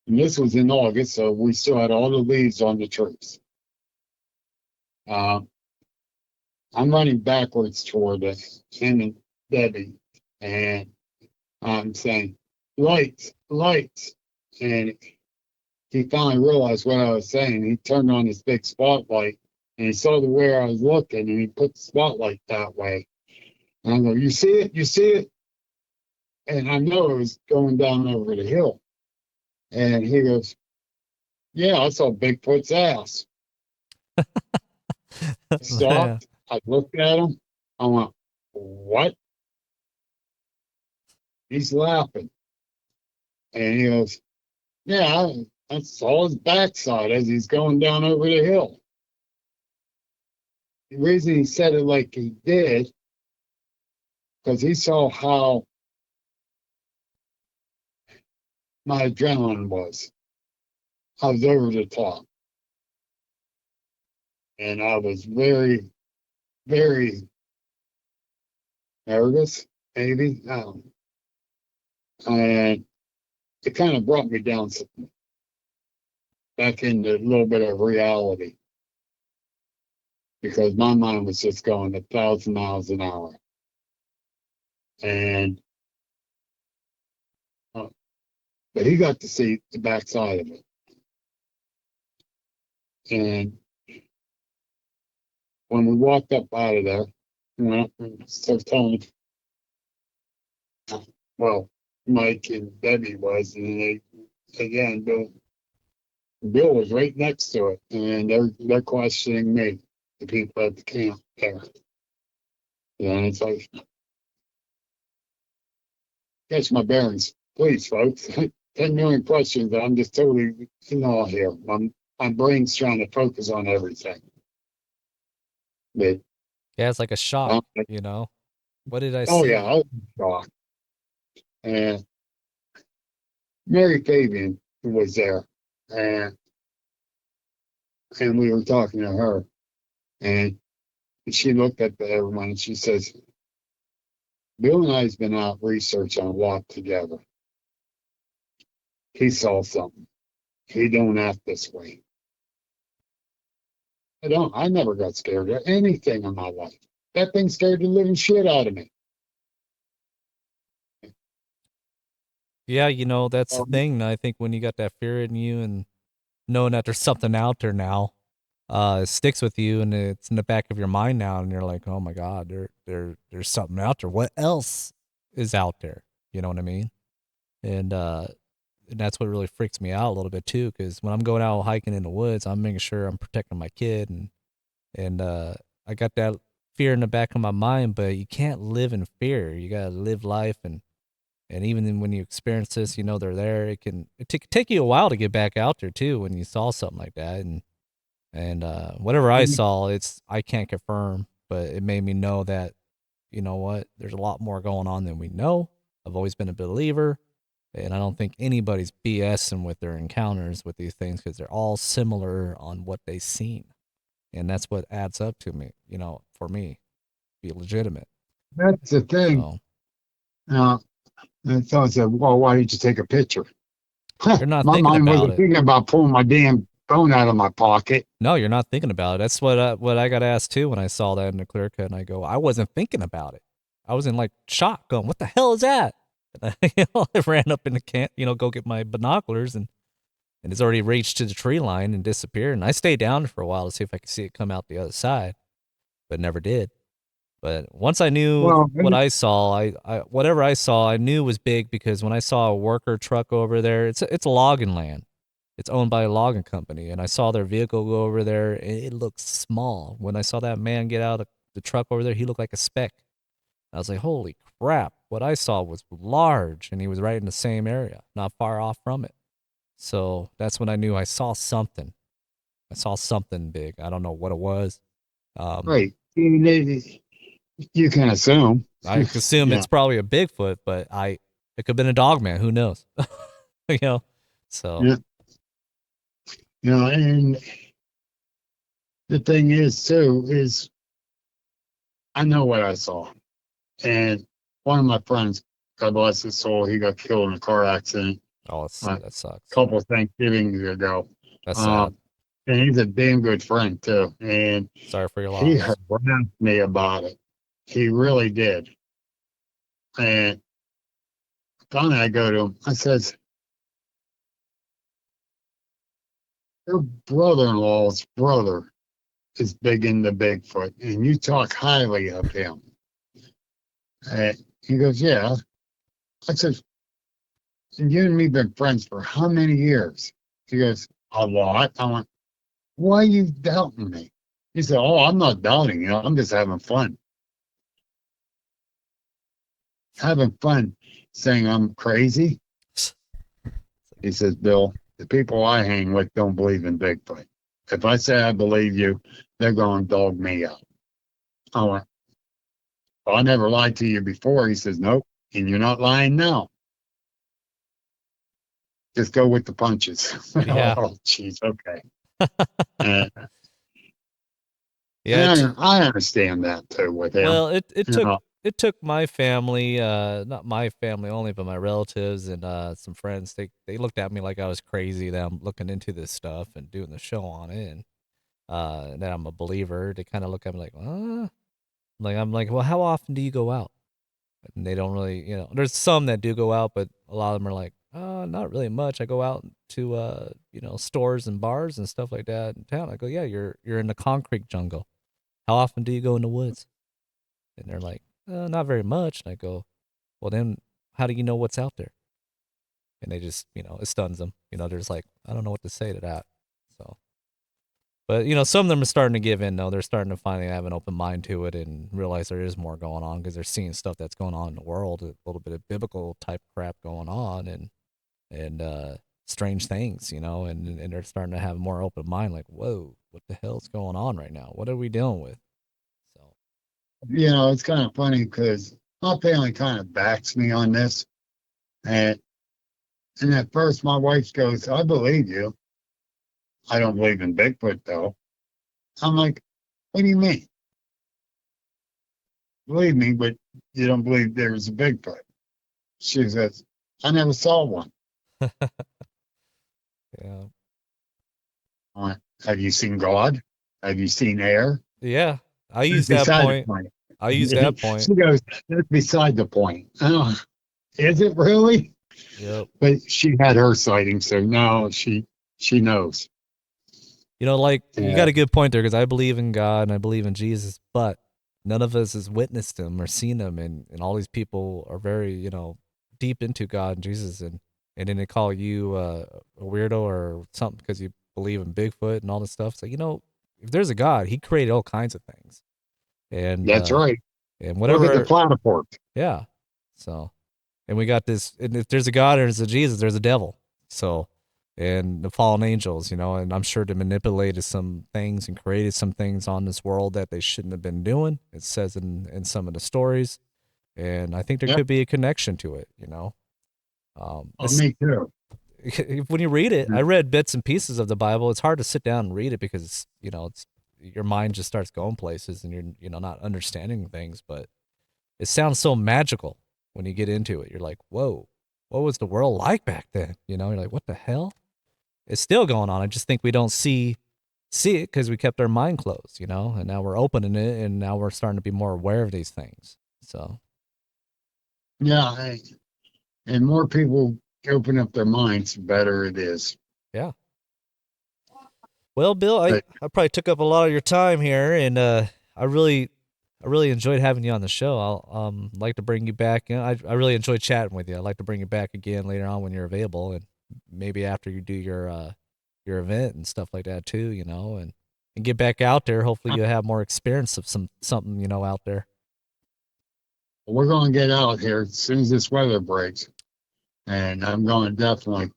And this was in August, so we still had all the leaves on the trees. I'm running backwards toward him and Debbie, and I'm saying, lights, lights. And he finally realized what I was saying. He turned on his big spotlight and he saw the way I was looking and he put the spotlight that way. And I go, you see it? You see it? And I know it was going down over the hill. And he goes, yeah, I saw Bigfoot's ass. I Yeah. stopped. I looked at him. I went, what? He's laughing. And he goes, yeah, I saw his backside as he's going down over the hill. The reason he said it like he did, because he saw how my adrenaline was. I was over the top. And I was very, very nervous, maybe. And it kind of brought me down back into a little bit of reality because my mind was just going 1,000 miles an hour. And but he got to see the backside of it. And when we walked up out of there, we went up and started telling, well, Mike and Debbie was, and they again, Bill was right next to it, and they're questioning me, the people at the camp there. And it's like, catch my bearings, please, folks. 10 million questions, but I'm just totally in awe here. My brain's trying to focus on everything. But Yeah, it's like a shock, like, you know. What did I oh yeah, see? I was shocked. And Mary Fabian was there, and we were talking to her, and she looked at everyone and she says, Bill and I's been out researching a lot together. He saw something. He don't act this way. I never got scared of anything in my life. That thing scared the living shit out of me. Yeah, you know, that's the Um, thing. I think when you got that fear in you and knowing that there's something out there now, it sticks with you and it's in the back of your mind now, and you're like, oh my God, there's something out there. What else is out there? You know what I mean? And and that's what really freaks me out a little bit too, because when I'm going out hiking in the woods, I'm making sure I'm protecting my kid, and I got that fear in the back of my mind, but you can't live in fear. You gotta live life, and even then when you experience this, you know they're there. It can take you a while to get back out there too when you saw something like that, and whatever I saw, I can't confirm, but it made me know that, you know what, there's a lot more going on than we know. I've always been a believer, and I don't think anybody's BSing with their encounters with these things because they're all similar on what they've seen. And that's what adds up to me, you know, for me, be legitimate. that's the thing. So Uh, and so I said, well, why didn't you take a picture? you're not My thinking mind about wasn't it. thinking about pulling my damn phone out of my pocket. No, you're not thinking about it. That's what I got asked too when I saw that in the clear cut, and I go, I wasn't thinking about it. I was in like shock, going, "What the hell is that?" And I ran up in the camp, go get my binoculars, and it's already reached to the tree line and disappeared. And I stayed down for a while to see if I could see it come out the other side, but never did. But once I knew Well, what I saw, I whatever I saw, I knew was big because when I saw a worker truck over there, it's a logging land. It's owned by a logging company, and I saw their vehicle go over there, and it looked small. When I saw that man get out of the truck over there, he looked like a speck. I was like, "Holy crap!" What I saw was large, and he was right in the same area, not far off from it. So that's when I knew I saw something. I saw something big. I don't know what it was. Um, right. You can assume. I assume Yeah. it's probably a Bigfoot, but it could have been a dog man. Who knows? you know. So Yeah. And the thing is, too, is I know what I saw. And one of my friends, God bless his soul, he got killed in a car accident. Oh, let's see. A That sucks. couple of Thanksgivings ago. That's sad. Um, and he's a damn good friend too. And Sorry for your he loss. harassed me about it. He really did. And finally I go to him. I says, your brother-in-law's brother is big into Bigfoot, and you talk highly of him. And he goes, yeah. I said, and you and me been friends for how many years? He goes, a lot. I went, why are you doubting me? He said, oh, I'm not doubting you. I'm just having fun. Having fun saying I'm crazy. He says, Bill, the people I hang with don't believe in Bigfoot. If I say I believe you, they're going to dog me out. I went, well, I never lied to you before. He says, nope. And you're not lying now. Just go with the punches. Yeah. Oh, jeez. Okay. And, Yeah. and I understand that too with him. Well, it You took know, it took my family, not my family only, but my relatives and some friends. They looked at me like I was crazy that I'm looking into this stuff and doing the show on it, and that I'm a believer. They kind of look at me like, like I'm like, well, how often do you go out? And they don't really, there's some that do go out, but a lot of them are like, not really much. I go out to stores and bars and stuff like that in town. I go, yeah, you're in the concrete jungle. How often do you go in the woods? And they're like, not very much. And I go, well, then how do you know what's out there? And they just, it stuns them. They're just like, I don't know what to say to that. So, but, some of them are starting to give in, though. They're starting to finally have an open mind to it and realize there is more going on because they're seeing stuff that's going on in the world, a little bit of biblical type crap going on and strange things, and they're starting to have a more open mind like, whoa, what the hell's going on right now? What are we dealing with? So, it's kind of funny because my family kind of backs me on this. And, and at first, my wife goes, I believe you. I don't believe in Bigfoot, though. I'm like, what do you mean? Believe me, but you don't believe there's a Bigfoot. She says, I never saw one. yeah. I went, have you seen God? Have you seen air? Yeah. I That's use that beside the point. point. I use that point. She goes, that's beside the point. Oh, is it really? Yep. But she had her sighting, so now she knows. Like you Yeah, got a good point there because I believe in God and I believe in Jesus, but none of us has witnessed him or seen him, and all these people are very deep into God and Jesus, and then they call you a weirdo or something because you believe in Bigfoot and all this stuff. So if there's a God, He created all kinds of things, and that's right. Look at the whatever, platypus. yeah. So and we got this, and if there's a God or there's a Jesus, there's a devil. So, and the fallen angels, and I'm sure they manipulated some things and created some things on this world that they shouldn't have been doing. It says in some of the stories, and I think there Yep. could be a connection to it. Oh, me too. When you read it, I read bits and pieces of the Bible. It's hard to sit down and read it because it's your mind just starts going places and you're not understanding things, but it sounds so magical when you get into it. You're like, whoa, what was the world like back then? You're like, what the hell? It's still going on. I just think we don't see it because we kept our mind closed, and now we're opening it and now we're starting to be more aware of these things. So Yeah, and more people open up their minds, the better it is. yeah. Well, Bill, I, But I probably took up a lot of your time here, and I really enjoyed having you on the show. I'll like to bring you back. I really enjoyed chatting with you. I'd like to bring you back again later on when you're available, and maybe after you do your event and stuff like that too. And get back out there. Hopefully, you'll have more experience of something out there. we're going to get out here as soon as this weather breaks, and I'm going to definitely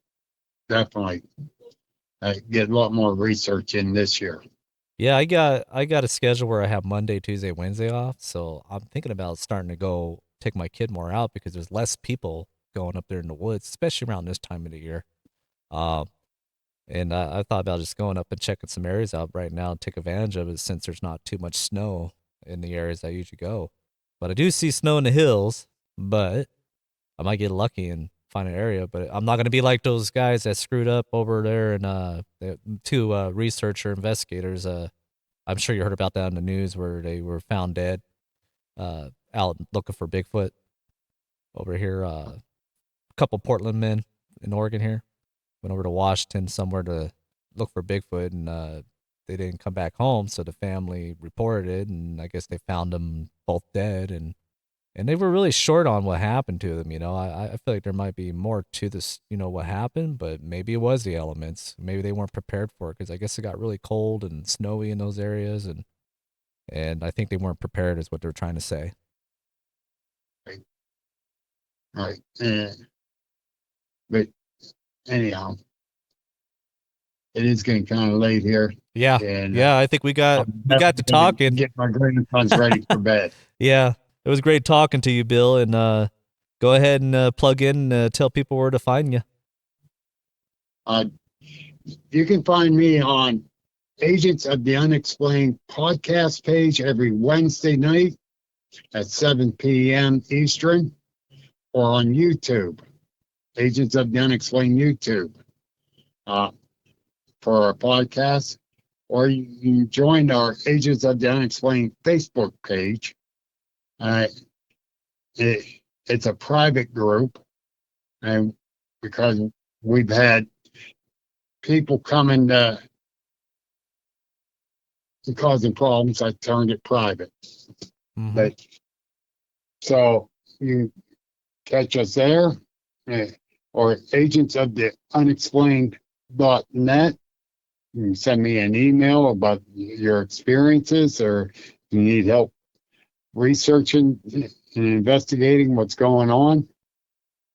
get a lot more research in this year. Yeah, I got a schedule where I have Monday, Tuesday, Wednesday off, so I'm thinking about starting to go take my kid more out because there's less people going up there in the woods, especially around this time of the year. Um, and I thought about just going up and checking some areas out right now and take advantage of it since there's not too much snow in the areas I usually go. But I do see snow in the hills, but I might get lucky and find an area. But I'm not going to be like those guys that screwed up over there and the two researcher investigators. I'm sure you heard about that in the news where they were found dead out looking for Bigfoot over here. A couple Portland men in Oregon here went over to Washington somewhere to look for Bigfoot, and they didn't come back home, so the family reported it, and I guess they found them both dead, and they were really short on what happened to them. I feel like there might be more to this, what happened, but maybe it was the elements. Maybe they weren't prepared for it because I guess it got really cold and snowy in those areas, and I think they weren't prepared, is what they're trying to say. Right. But anyhow, it is getting kind of late here. Yeah, and I think we got to talking. Get my grandsons ready for bed. Yeah, it was great talking to you, Bill. And go ahead and plug in, tell people where to find you. You can find me on Agents of the Unexplained podcast page every Wednesday night at 7 p.m. Eastern, or on YouTube, Agents of the Unexplained YouTube, for our podcast. Or you can join our Agents of the Unexplained Facebook page. It's a private group, and because we've had people coming causing problems, I turned it private. Mm-hmm. But so you catch us there, or Agents of the Unexplained.net. You can send me an email about your experiences, or if you need help researching and investigating what's going on.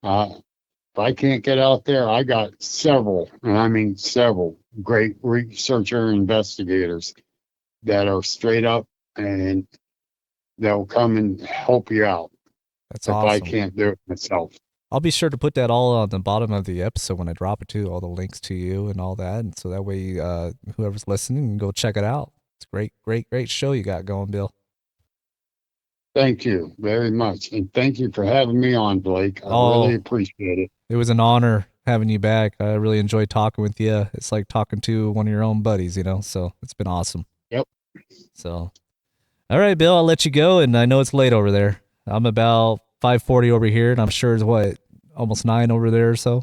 If I can't get out there, I got several, and I mean several, great researcher investigators that are straight up, and they'll come and help you out. That's if awesome. I can't do it myself. I'll be sure to put that all on the bottom of the episode when I drop it too, all the links to you and all that, and so that way whoever's listening can go check it out. It's a great show you got going, Bill. Thank you very much, and thank you for having me on, Blake. I really appreciate it. It was an honor having you back. I really enjoyed talking with you. It's like talking to one of your own buddies, so it's been awesome. Yep. So, all right, Bill, I'll let you go, and I know it's late over there. I'm about 5:40 over here, and I'm sure it's almost 9 over there or so.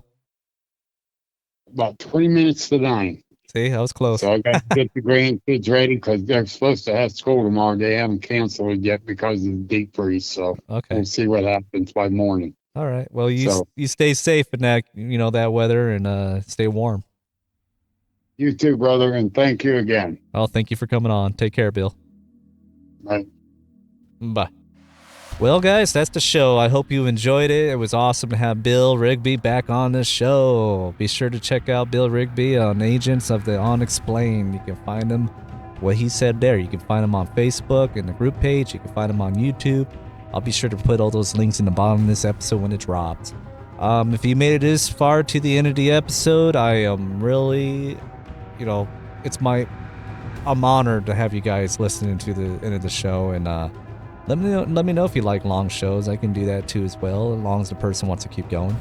About 20 minutes to 9. See, I was close. So I got to get the grandkids ready because they're supposed to have school tomorrow. They haven't canceled it yet because of the deep freeze. So we'll see what happens by morning. All right. Well, you stay safe in that that weather, and stay warm. You too, brother, and thank you again. Oh, thank you for coming on. Take care, Bill. Bye. Bye. Well, guys, that's the show. I hope you enjoyed it. It was awesome to have Bill Rigby back on the show. Be sure to check out Bill Rigby on Agents of the Unexplained. You can find him, what he said there. You can find him on Facebook in the group page. You can find him on YouTube. I'll be sure to put all those links in the bottom of this episode when it drops. If you made it this far to the end of the episode, I am really, I'm honored to have you guys listening to the end of the show, and let me know if you like long shows. I can do that too as well, as long as the person wants to keep going.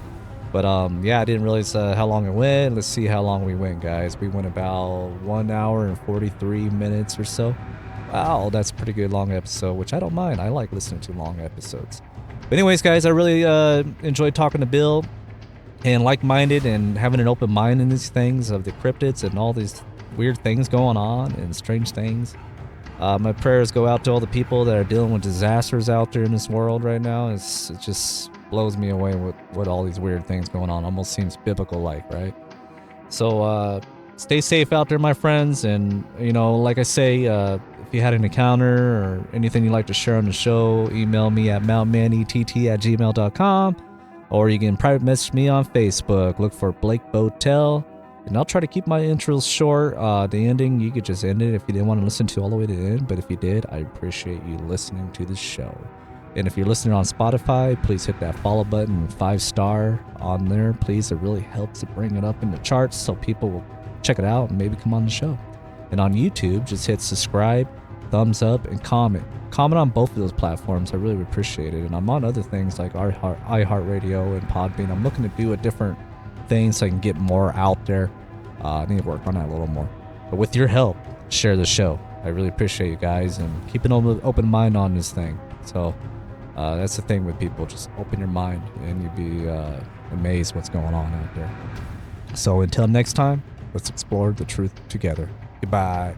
But I didn't realize how long it went. Let's see how long we went, guys. We went about 1 hour and 43 minutes or so. Wow, that's a pretty good long episode, which I don't mind. I like listening to long episodes. But anyways, guys, I really enjoyed talking to Bill, and like-minded, and having an open mind in these things of the cryptids and all these weird things going on and strange things. My prayers go out to all the people that are dealing with disasters out there in this world right now. It just blows me away with all these weird things going on. Almost seems biblical-like, right? So stay safe out there, my friends. And, like I say, if you had an encounter or anything you'd like to share on the show, email me at mountmanett@gmail.com, or you can private message me on Facebook. Look for Blake Botel. And I'll try to keep my intros short. The ending, you could just end it if you didn't want to listen to all the way to the end. But if you did, I appreciate you listening to the show. And if you're listening on Spotify, please hit that follow button, 5-star on there. Please, it really helps to bring it up in the charts so people will check it out and maybe come on the show. And on YouTube, just hit subscribe thumbs up, and comment. Comment on both of those platforms. I really would appreciate it. And I'm on other things like iHeartRadio and Podbean. I'm looking to do a different thing so I can get more out there. I need to work on that a little more. But with your help, share the show. I really appreciate you guys, and keep an open mind on this thing. So that's the thing with people. Just open your mind and you'd be amazed what's going on out there. So until next time, let's explore the truth together. Goodbye.